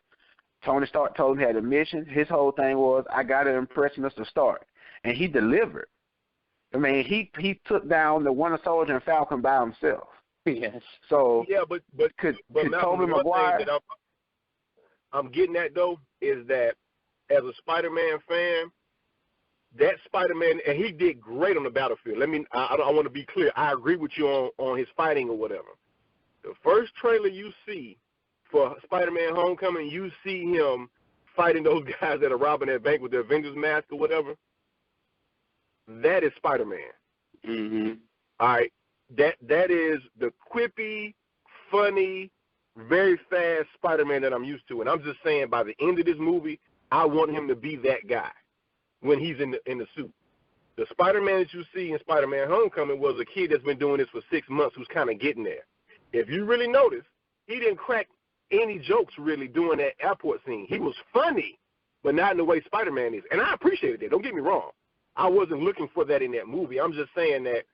B: Tony Stark told him he had a mission. His whole thing was, I got to impress Mr. Stark, and he delivered. I mean, he took down the Winter Soldier and Falcon by himself.
D: Yes.
B: So
C: yeah, but
B: could
C: Malcolm,
B: Tobey Maguire?
C: That I'm getting at though is that as a Spider-Man fan, that Spider-Man, and he did great on the battlefield. I want to be clear. I agree with you on his fighting or whatever. The first trailer you see for Spider-Man Homecoming, you see him fighting those guys that are robbing that bank with their Avengers mask or whatever. That is Spider-Man.
D: Mm-hmm.
C: All right. That is the quippy, funny, very fast Spider-Man that I'm used to. And I'm just saying, by the end of this movie, I want him to be that guy when he's in the suit. The Spider-Man that you see in Spider-Man Homecoming was a kid that's been doing this for 6 months who's kind of getting there. If you really notice, he didn't crack any jokes really doing that airport scene. He was funny, but not in the way Spider-Man is. And I appreciated that. Don't get me wrong. I wasn't looking for that in that movie. I'm just saying that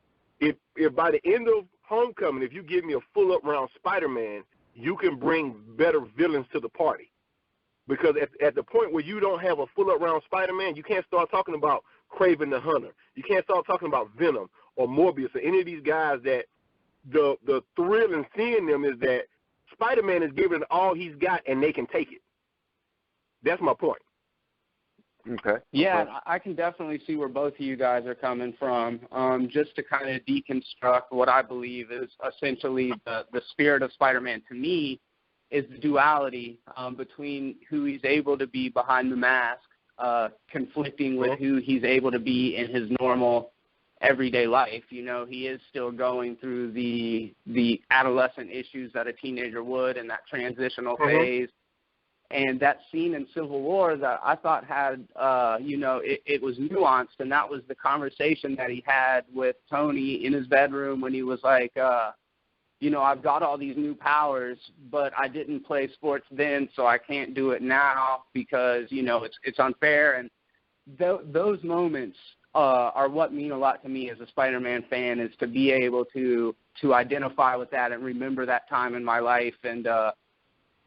C: if by the end of Homecoming, if you give me a full-up round Spider-Man, you can bring better villains to the party. Because at the point where you don't have a full-up round Spider-Man, you can't start talking about Kraven the Hunter. You can't start talking about Venom or Morbius or any of these guys that the thrill in seeing them is that Spider-Man is giving all he's got and they can take it. That's my point.
B: Okay.
D: Yeah, I can definitely see where both of you guys are coming from. Just to kind of deconstruct what I believe is essentially the spirit of Spider-Man to me is the duality between who he's able to be behind the mask, conflicting with who he's able to be in his normal everyday life. You know, he is still going through the adolescent issues that a teenager would in that transitional phase. And that scene in Civil War that I thought had, it was nuanced, and that was the conversation that he had with Tony in his bedroom when he was like, I've got all these new powers, but I didn't play sports then, so I can't do it now because, it's unfair. And those moments are what mean a lot to me as a Spider-Man fan, is to be able to identify with that and remember that time in my life. And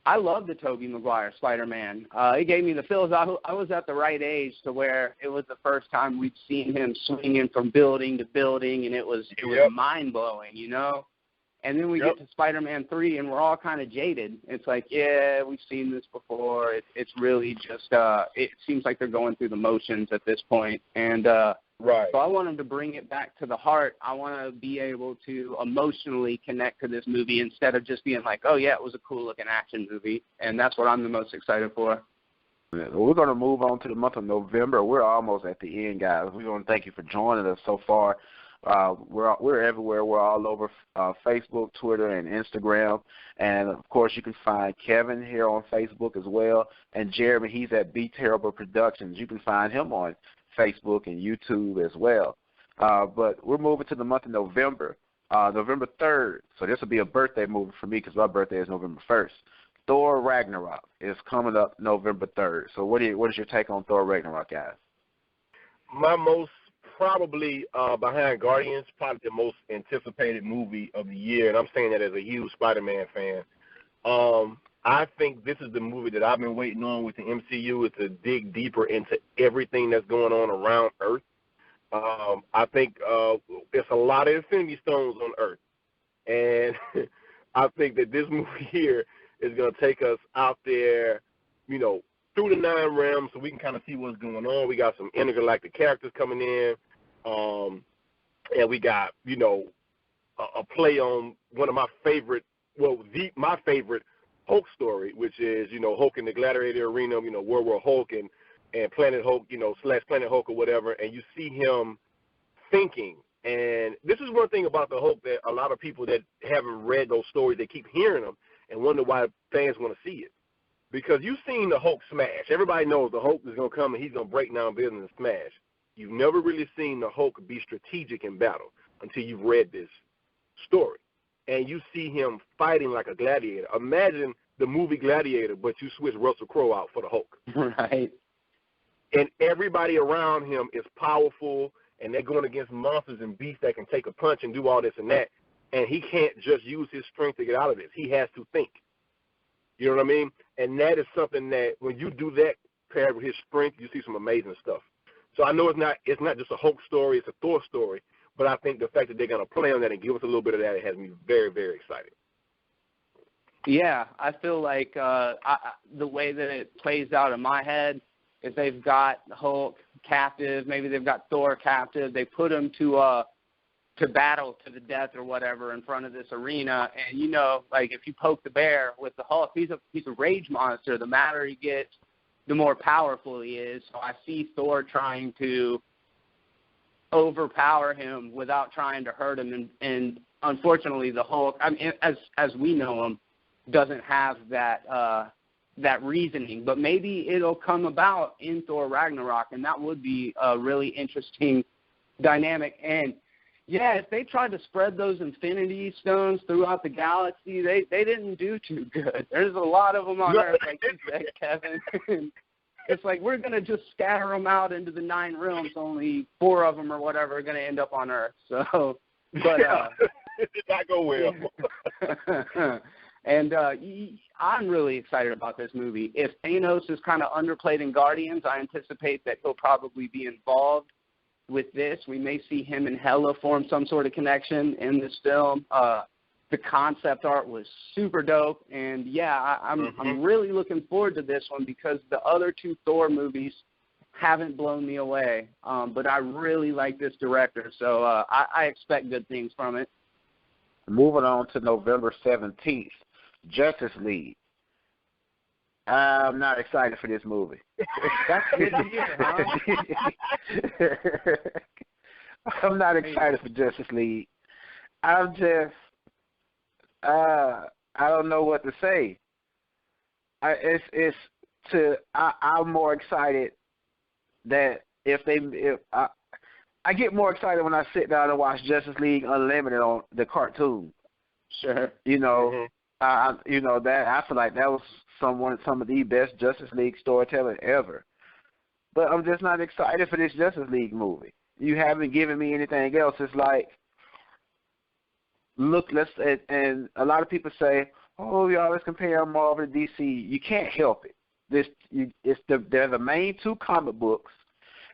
D: I love the Tobey Maguire Spider-Man. It gave me the feels. I was at the right age to where it was the first time we'd seen him swinging from building to building, and it was mind-blowing, And then we get to Spider-Man 3, and we're all kind of jaded. It's like, yeah, we've seen this before. It's really just it seems like they're going through the motions at this point. And so I want them to bring it back to the heart. I want to be able to emotionally connect to this movie instead of just being like, oh, yeah, it was a cool-looking action movie. And that's what I'm the most excited for.
B: We're going to move on to the month of November. We're almost at the end, guys. We want to thank you for joining us so far. We're everywhere. We're all over Facebook, Twitter, and Instagram. And, of course, you can find Kevin here on Facebook as well. And Jeremy, he's at Be Terrible Productions. You can find him on Facebook and YouTube as well. But we're moving to the month of November, November 3rd. So this will be a birthday movie for me because my birthday is November 1st. Thor Ragnarok is coming up November 3rd. So what is your take on Thor Ragnarok, guys?
C: My most probably behind Guardians, probably the most anticipated movie of the year, and I'm saying that as a huge Spider-Man fan. I think this is the movie that I've been waiting on with the MCU, is to dig deeper into everything that's going on around Earth. I think there's a lot of Infinity Stones on Earth, and I think that this movie here is going to take us out there, through the 9 realms so we can kind of see what's going on. We got some intergalactic characters coming in, and we got, a play on one of my favorite, my favorite Hulk story, which is, Hulk in the Gladiator Arena, World War Hulk and Planet Hulk, / Planet Hulk or whatever, and you see him thinking. And this is one thing about the Hulk that a lot of people that haven't read those stories, they keep hearing them and wonder why fans want to see it. Because you've seen the Hulk smash. Everybody knows the Hulk is going to come and he's going to break down buildings and smash. You've never really seen the Hulk be strategic in battle until you've read this story. And you see him fighting like a gladiator. Imagine the movie Gladiator, but you switch Russell Crowe out for the Hulk.
D: Right.
C: And everybody around him is powerful, and they're going against monsters and beasts that can take a punch and do all this and that. And he can't just use his strength to get out of this. He has to think. You know what I mean? And that is something that when you do that paired with his strength, you see some amazing stuff. So I know it's not just a Hulk story, it's a Thor story, but I think the fact that they're going to play on that and give us a little bit of that, it has me very, very excited.
D: Yeah, I feel like the way that it plays out in my head is they've got Hulk captive, maybe they've got Thor captive, they put him to battle to the death or whatever in front of this arena, and if you poke the bear with the Hulk, he's a rage monster. The madder he gets, the more powerful he is. So I see Thor trying to overpower him without trying to hurt him, and unfortunately the Hulk, I mean, as we know him, doesn't have that reasoning. But maybe it'll come about in Thor Ragnarok, and that would be a really interesting dynamic. And yeah, if they tried to spread those Infinity Stones throughout the galaxy, they didn't do too good. There's a lot of them on Earth, like you said, Kevin. It's like we're going to just scatter them out into the 9 realms. Only 4 of them or whatever are going to end up on Earth. So, but
C: It did not go well.
D: And I'm really excited about this movie. If Thanos is kind of underplayed in Guardians, I anticipate that he'll probably be involved with this. We may see him and Hela form some sort of connection in this film. The concept art was super dope, and yeah, I'm really looking forward to this one because the other two Thor movies haven't blown me away. But I really like this director, so I expect good things from it.
B: Moving on to November 17th, Justice League. I'm not excited for this movie.
D: That's good to hear, huh?
B: I'm not excited for Justice League. I'm just, I don't know what to say. I'm more excited that I get more excited when I sit down and watch Justice League Unlimited on the cartoon.
D: Sure.
B: You know, I feel like that was some of the best Justice League storytelling ever. But I'm just not excited for this Justice League movie. You haven't given me anything else. It's like, look, and a lot of people say, oh, you always compare Marvel to DC. You can't help it. They're the main two comic books.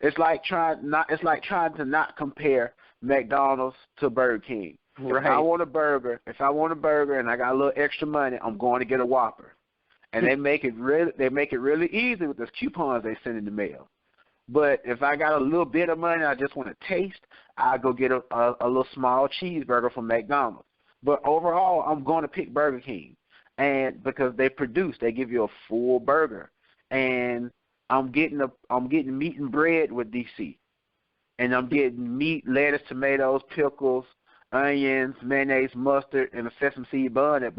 B: It's like trying to not compare McDonald's to Burger King.
D: Right.
B: If I want a burger and I got a little extra money, I'm going to get a Whopper. And they make it really easy with those coupons they send in the mail. But if I got a little bit of money, I just want to taste, I go get a little small cheeseburger from McDonald's. But overall, I'm going to pick Burger King, and because they give you a full burger, and I'm getting meat and bread with DC, and I'm getting meat, lettuce, tomatoes, pickles, onions, mayonnaise, mustard, and a sesame seed bun at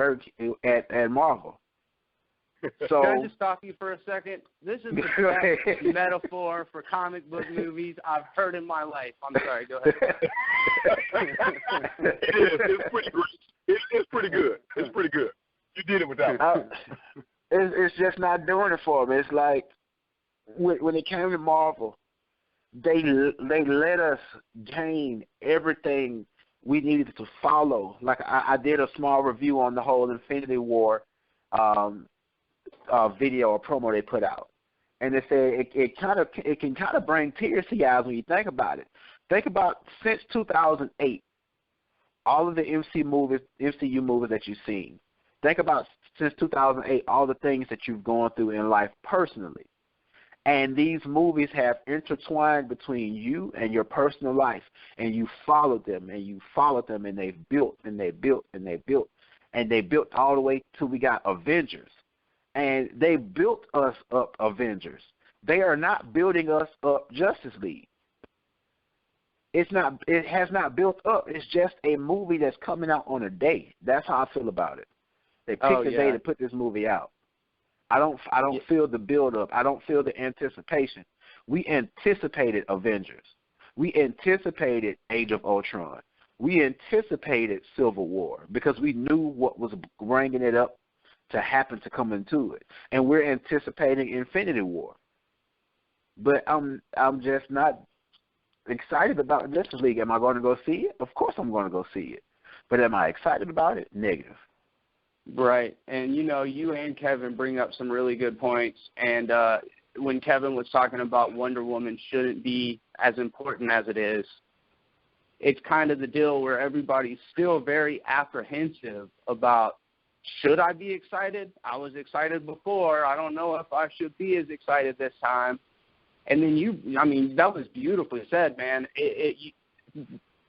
B: Marvel. So,
D: can I just stop you for a second? This is the best metaphor for comic book movies I've heard in my life. I'm sorry, go ahead.
C: It's pretty great. It's pretty good. It's pretty good. You did it with that one.
B: It's just not doing it for me. It's like when it came to Marvel, they let us gain everything we needed to follow. Like I did a small review on the whole Infinity War video or promo they put out, and they said it can kind of bring tears to your eyes when you think about it. Think about since 2008, all of the MCU movies that you've seen. Think about since 2008, all the things that you've gone through in life personally. And these movies have intertwined between you and your personal life, and you followed them, and they've built, and they built, and they built, and they built all the way till we got Avengers. And they built us up Avengers. They are not building us up Justice League. It has not built up. It's just a movie that's coming out on a day. That's how I feel about it. They picked a day to put this movie out. I don't feel the build up. I don't feel the anticipation. We anticipated Avengers. We anticipated Age of Ultron. We anticipated Civil War because we knew what was bringing it up to happen to come into it. And we're anticipating Infinity War. But I'm just not excited about Justice League. Am I going to go see it? Of course I'm going to go see it. But am I excited about it? Negative.
D: Right. And, you and Kevin bring up some really good points. And when Kevin was talking about Wonder Woman shouldn't be as important as it is, it's kind of the deal where everybody's still very apprehensive about, should I be excited? I was excited before. I don't know if I should be as excited this time. And then that was beautifully said, man.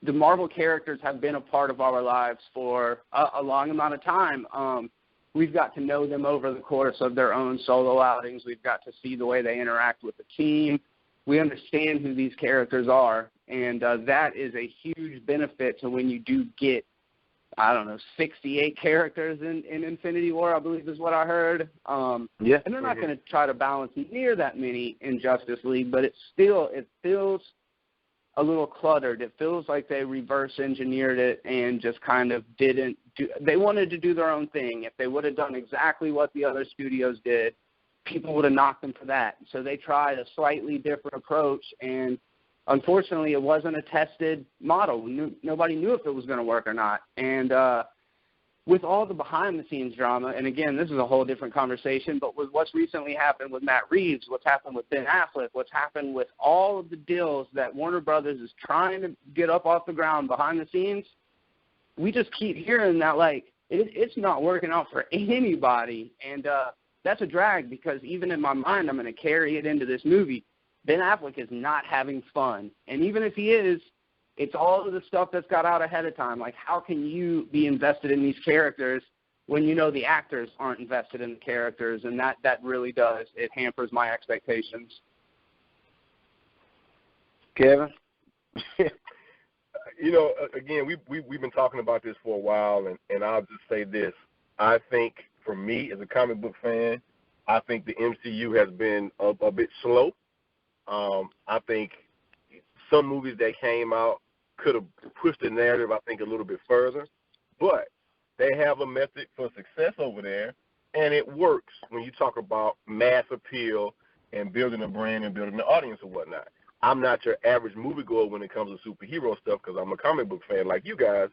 D: The Marvel characters have been a part of our lives for a long amount of time. We've got to know them over the course of their own solo outings. We've got to see the way they interact with the team. We understand who these characters are, and that is a huge benefit to when you do get, 68 characters in Infinity War, I believe is what I heard.
B: Yeah.
D: And they're not going to try to balance near that many in Justice League, but it feels a little cluttered. It feels like they reverse engineered it and just kind of didn't do. They wanted to do their own thing. If they would have done exactly what the other studios did, people would have knocked them for that. So they tried a slightly different approach, and unfortunately, it wasn't a tested model. Nobody knew if it was going to work or not. And with all the behind-the-scenes drama, and again, this is a whole different conversation, but with what's recently happened with Matt Reeves, what's happened with Ben Affleck, what's happened with all of the deals that Warner Brothers is trying to get up off the ground behind the scenes, we just keep hearing that, like, it's not working out for anybody. And that's a drag because even in my mind, I'm going to carry it into this movie. Ben Affleck is not having fun. And even if he is, it's all of the stuff that's got out ahead of time. Like, how can you be invested in these characters when you know the actors aren't invested in the characters? And that really does. It hampers my expectations.
B: Kevin?
C: You know, again, we've been talking about this for a while, and I'll just say this. I think, for me, as a comic book fan, I think the MCU has been a bit slow. I think some movies that came out could have pushed the narrative, I think, a little bit further. But they have a method for success over there, and it works when you talk about mass appeal and building a brand and building an audience and whatnot. I'm not your average moviegoer when it comes to superhero stuff because I'm a comic book fan like you guys.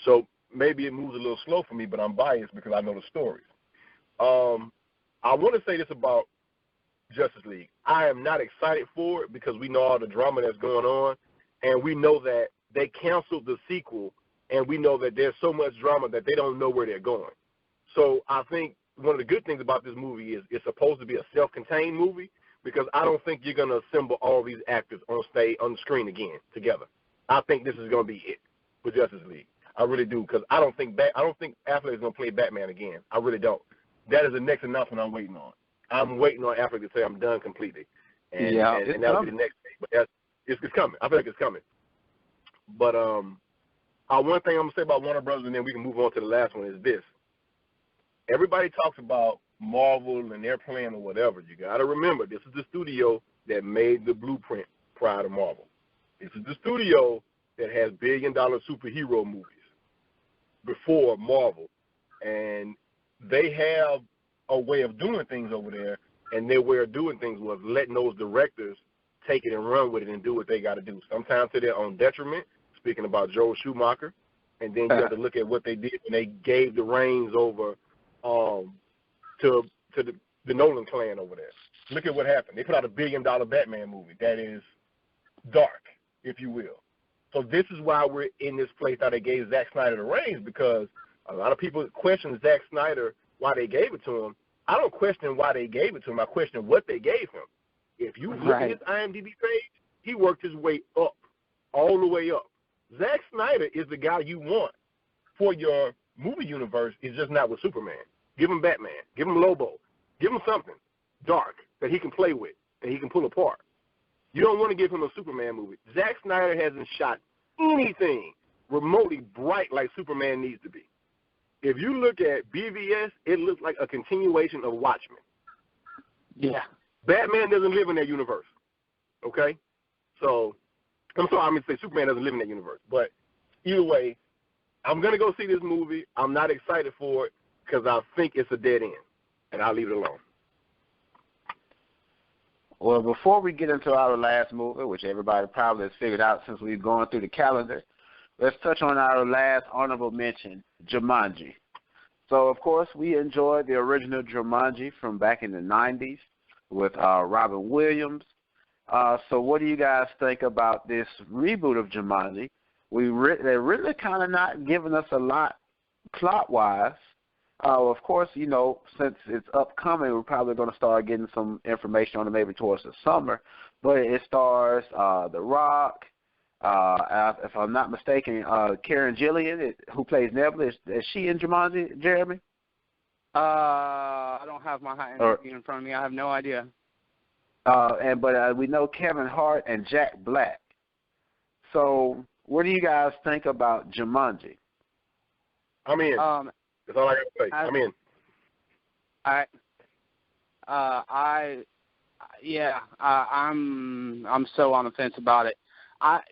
C: So maybe it moves a little slow for me, but I'm biased because I know the stories. I want to say this about Justice League. I am not excited for it because we know all the drama that's going on, and we know that they canceled the sequel, and we know that there's so much drama that they don't know where they're going. So I think one of the good things about this movie is it's supposed to be a self-contained movie because I don't think you're going to assemble all these actors on the screen again together. I think this is going to be it for Justice League. I really do because I don't think Affleck is going to play Batman again. I really don't. That is the next announcement I'm waiting on. I'm waiting on Affleck to say I'm done completely. And that'll be the next thing. But it's coming. I feel like it's coming. But one thing I'm going to say about Warner Brothers, and then we can move on to the last one, is this. Everybody talks about Marvel and their plan or whatever. You got to remember, this is the studio that made the blueprint prior to Marvel. This is the studio that has billion-dollar superhero movies before Marvel. And they have a way of doing things over there, and their way of doing things was letting those directors take it and run with it and do what they got to do, sometimes to their own detriment, speaking about Joel Schumacher. And then you have to look at what they did when they gave the reins over to the Nolan clan over there. Look at what happened. They put out a billion-dollar Batman movie that is dark, if you will. So this is why we're in this place that they gave Zack Snyder the reins, because a lot of people question Zack Snyder why they gave it to him. I don't question why they gave it to him. I question what they gave him. If you look at his IMDb page, he worked his way up, all the way up. Zack Snyder is the guy you want for your movie universe. It's just not with Superman. Give him Batman. Give him Lobo. Give him something dark that he can play with, that he can pull apart. You don't want to give him a Superman movie. Zack Snyder hasn't shot anything remotely bright like Superman needs to be. If you look at BVS, it looks like a continuation of Watchmen.
D: Yeah.
C: Batman doesn't live in that universe, okay? So, I'm sorry, I'm going to say Superman doesn't live in that universe. But either way, I'm going to go see this movie. I'm not excited for it because I think it's a dead end, and I'll leave it alone.
B: Well, before we get into our last movie, which everybody probably has figured out since we've gone through the calendar, let's touch on our last honorable mention, Jumanji. So, of course, we enjoyed the original Jumanji from back in the 90s with Robin Williams. So what do you guys think about this reboot of Jumanji? They're really kind of not giving us a lot plot-wise. Of course, you know, since it's upcoming, we're probably going to start getting some information on it maybe towards the summer. But it stars The Rock. If I'm not mistaken, Karen Gillian, who plays Nebula, is she in Jumanji, Jeremy?
D: I don't have my IMDb in front of me. I have no idea.
C: And
B: we know Kevin Hart and Jack Black. So what do you guys think about Jumanji?
C: I'm in. That's all I got to say. I'm in.
D: I'm so on the fence about it.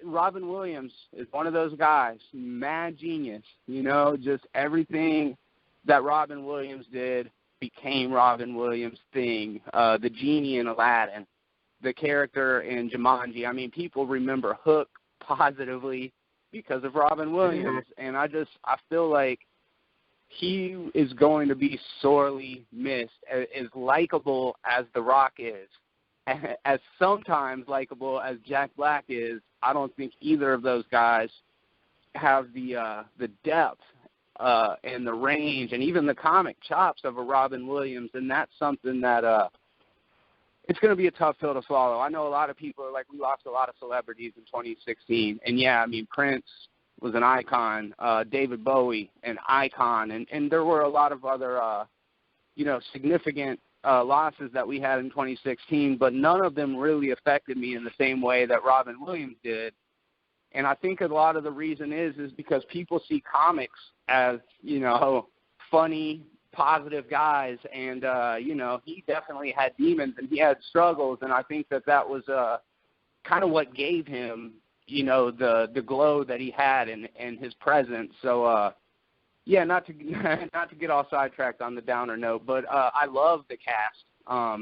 D: Robin Williams is one of those guys, mad genius. You know, just everything that Robin Williams did became Robin Williams' thing. The genie in Aladdin. the character in Jumanji. I mean, people remember Hook positively because of Robin Williams, and I feel like he is going to be sorely missed. As likable as The Rock is, as sometimes likable as Jack Black is, I don't think either of those guys have the depth and the range and even the comic chops of a Robin Williams, and that's something that it's going to be a tough pill to swallow. I know a lot of people are like, we lost a lot of celebrities in 2016, and yeah, I mean, Prince was an icon, David Bowie, an icon, and there were a lot of other, significant losses that we had in 2016, but none of them really affected me in the same way that Robin Williams did. And I think a lot of the reason is because people see comics as, funny, positive guys, and, he definitely had demons and he had struggles, and I think that was kind of what gave him, the glow that he had and his presence. So, not to get all sidetracked on the downer note, but I love the cast.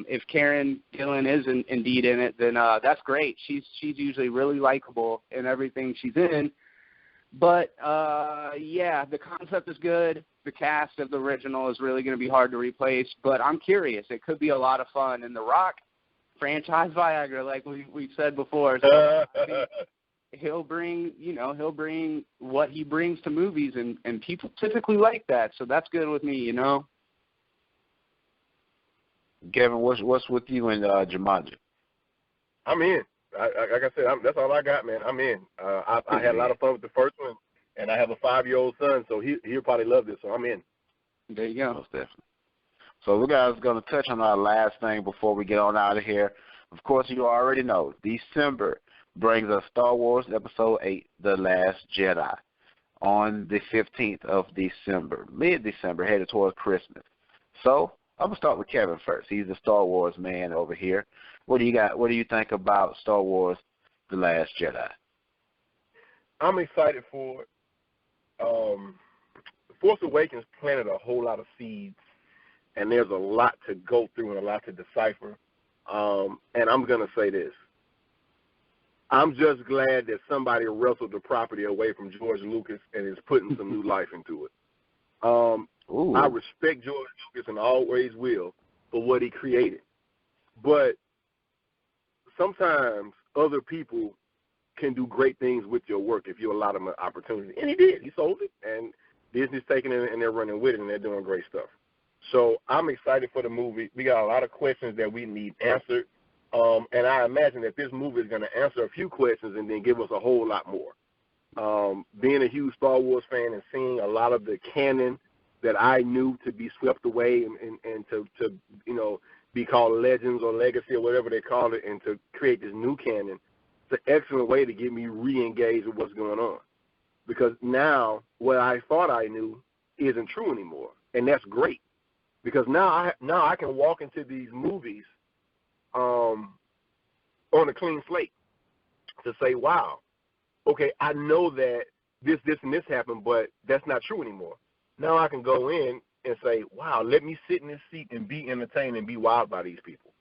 D: If Karen Gillan is indeed in it, then that's great. She's usually really likable in everything she's in. But, the concept is good. The cast of the original is really going to be hard to replace. But I'm curious. It could be a lot of fun. And The Rock, franchise Viagra, like we've said before. So he'll bring what he brings to movies, and people typically like that. So that's good with me,
B: Kevin, what's with you and Jumanji?
C: I'm in. Like I said, that's all I got, man. I'm in. I had a lot of fun with the first one, and I have a 5-year-old son, so he'll probably love this. So I'm in.
D: There you go.
B: Most definitely. So we guys going to touch on our last thing before we get on out of here. Of course, you already know December brings us Star Wars Episode 8, The Last Jedi, on the 15th of December, mid-December, headed towards Christmas. So I'm going to start with Kevin first. He's the Star Wars man over here. What do you got? What do you think about Star Wars The Last Jedi?
C: I'm excited for it. Force Awakens planted a whole lot of seeds, and there's a lot to go through and a lot to decipher. And I'm going to say this. I'm just glad that somebody wrestled the property away from George Lucas and is putting some new life into it. I respect George Lucas and always will for what he created. But sometimes other people can do great things with your work if you allow them an opportunity. And he did. He sold it, and Disney's taking it, and they're running with it, and they're doing great stuff. So I'm excited for the movie. We got a lot of questions that we need answered. And I imagine that this movie is going to answer a few questions and then give us a whole lot more. Being a huge Star Wars fan and seeing a lot of the canon that I knew to be swept away and to be called legends or legacy or whatever they call it, and to create this new canon, it's an excellent way to get me re-engaged with what's going on. Because now what I thought I knew isn't true anymore, and that's great. Because now I can walk into these movies on a clean slate to say, wow, okay, I know that this, and this happened, but that's not true anymore. Now I can go in and say, wow, let me sit in this seat and be entertained and be wild by these people.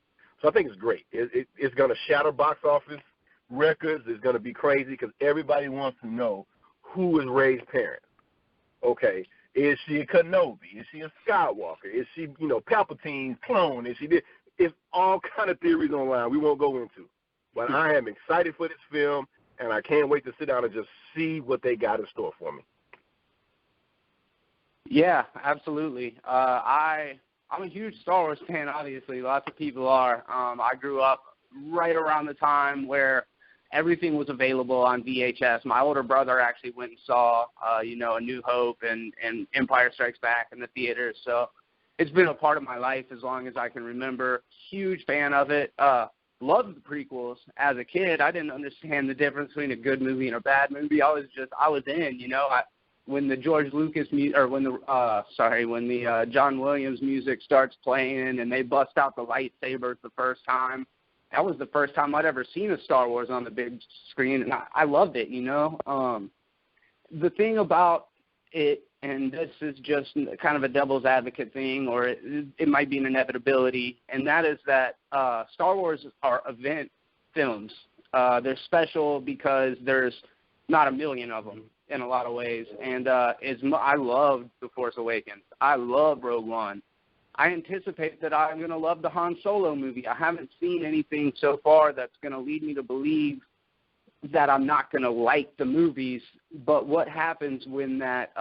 C: So I think it's great. It's going to shatter box office records. It's going to be crazy because everybody wants to know who is Rey's parents. Okay, is she a Kenobi? Is she a Skywalker? Is she, Palpatine's clone? Is she this? It's all kind of theories online we won't go into. But I am excited for this film, and I can't wait to sit down and just see what they got in store for me.
D: Yeah, absolutely. I'm a huge Star Wars fan, obviously. Lots of people are. I grew up right around the time where everything was available on VHS. My older brother actually went and saw, A New Hope and Empire Strikes Back in the theaters. So it's been a part of my life as long as I can remember. Huge fan of it. Loved the prequels as a kid. I didn't understand the difference between a good movie and a bad movie. I was in, when the George Lucas when the John Williams music starts playing and they bust out the lightsabers the first time. That was the first time I'd ever seen a Star Wars on the big screen, and I loved it, The thing about it and this is just kind of a devil's advocate thing, or it might be an inevitability, and that is that Star Wars are event films. They're special because there's not a million of them in a lot of ways, and I love The Force Awakens. I love Rogue One. I anticipate that I'm going to love the Han Solo movie. I haven't seen anything so far that's going to lead me to believe that I'm not going to like the movies, but what happens when that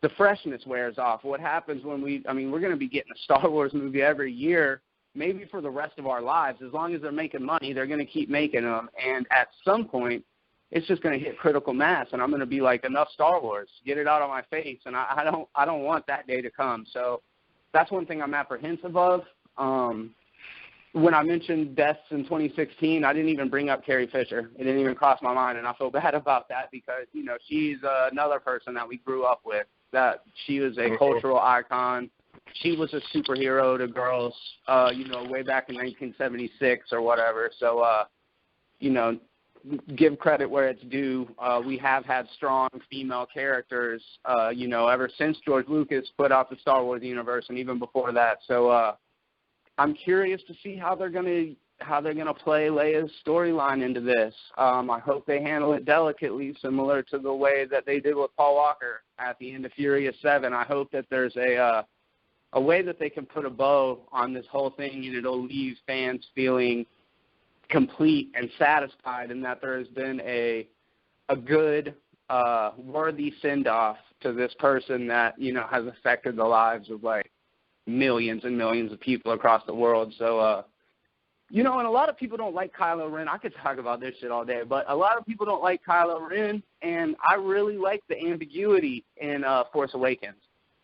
D: the freshness wears off? What happens when we're going to be getting a Star Wars movie every year, maybe for the rest of our lives. As long as they're making money, they're going to keep making them, and at some point, it's just going to hit critical mass, and I'm going to be like, enough Star Wars, get it out of my face, and I don't want that day to come. So that's one thing I'm apprehensive of. When I mentioned deaths in 2016, I didn't even bring up Carrie Fisher. It didn't even cross my mind, and I feel bad about that because, she's another person that we grew up with, that she was a cultural icon. She was a superhero to girls, way back in 1976 or whatever. So, give credit where it's due. We have had strong female characters, ever since George Lucas put out the Star Wars universe and even before that. So I'm curious to see how they're gonna play Leia's storyline into this. I hope they handle it delicately, similar to the way that they did with Paul Walker at the end of Furious 7. I hope that there's a way that they can put a bow on this whole thing and it'll leave fans feeling complete and satisfied, and that there has been a good, worthy send-off to this person that, has affected the lives of, millions and millions of people across the world. So, and a lot of people don't like Kylo Ren. I could talk about this shit all day, but a lot of people don't like Kylo Ren, and I really like the ambiguity in Force Awakens.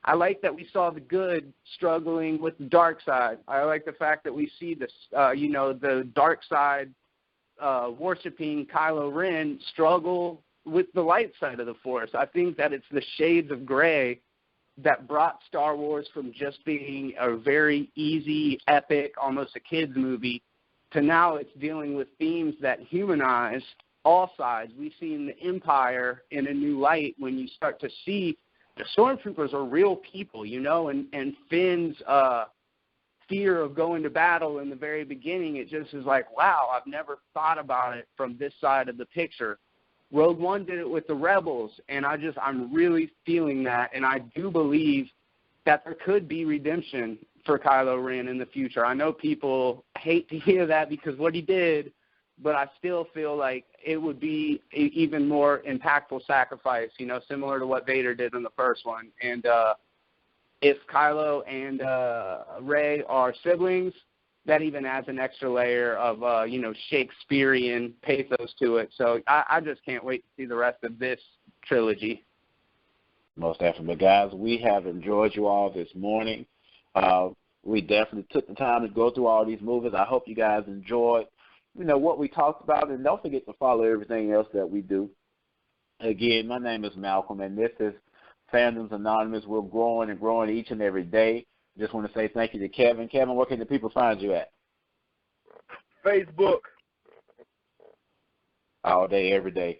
D: I like that we saw the good struggling with the dark side. I like the fact that we see this, the dark side worshiping Kylo Ren struggle with the light side of the Force. I think that it's the shades of gray that brought Star Wars from just being a very easy, epic, almost a kid's movie, to now it's dealing with themes that humanize all sides. We've seen the Empire in a new light when you start to see the stormtroopers are real people, and Finn's fear of going to battle in the very beginning, it just is like, wow, I've never thought about it from this side of the picture. Rogue One did it with the Rebels, and I'm really feeling that, and I do believe that there could be redemption for Kylo Ren in the future. I know people hate to hear that because what he did, but I still feel like it would be an even more impactful sacrifice, similar to what Vader did in the first one. And if Kylo and Rey are siblings, that even adds an extra layer of, Shakespearean pathos to it. So I just can't wait to see the rest of this trilogy.
B: Most definitely. But guys, we have enjoyed you all this morning. We definitely took the time to go through all these movies. I hope you guys enjoyed, what we talked about. And don't forget to follow everything else that we do. Again, my name is Malcolm, and this is Fandoms Anonymous. We're growing and growing each and every day. Just want to say thank you to Kevin. Kevin, where can the people find you at?
C: Facebook.
B: All day, every day.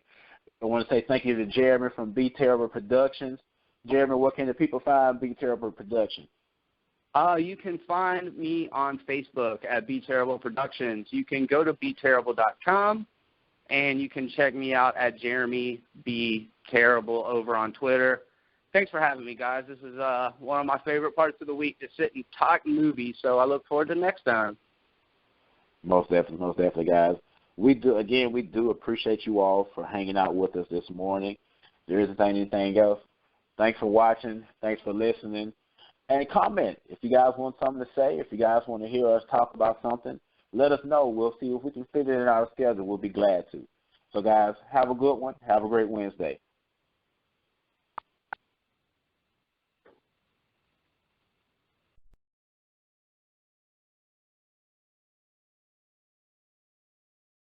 B: I want to say thank you to Jeremy from Be Terrible Productions. Jeremy, where can the people find Be Terrible Productions?
D: You can find me on Facebook at Be Terrible Productions. You can go to BeTerrible.com, and you can check me out at Jeremy Be Terrible over on Twitter. Thanks for having me, guys. This is one of my favorite parts of the week, to sit and talk movies, so I look forward to next time.
B: Most definitely, guys. We do appreciate you all for hanging out with us this morning. If there isn't anything else, thanks for watching. Thanks for listening. And comment. If you guys want something to say, if you guys want to hear us talk about something, let us know. We'll see if we can fit it in our schedule. We'll be glad to. So, guys, have a good one. Have a great Wednesday.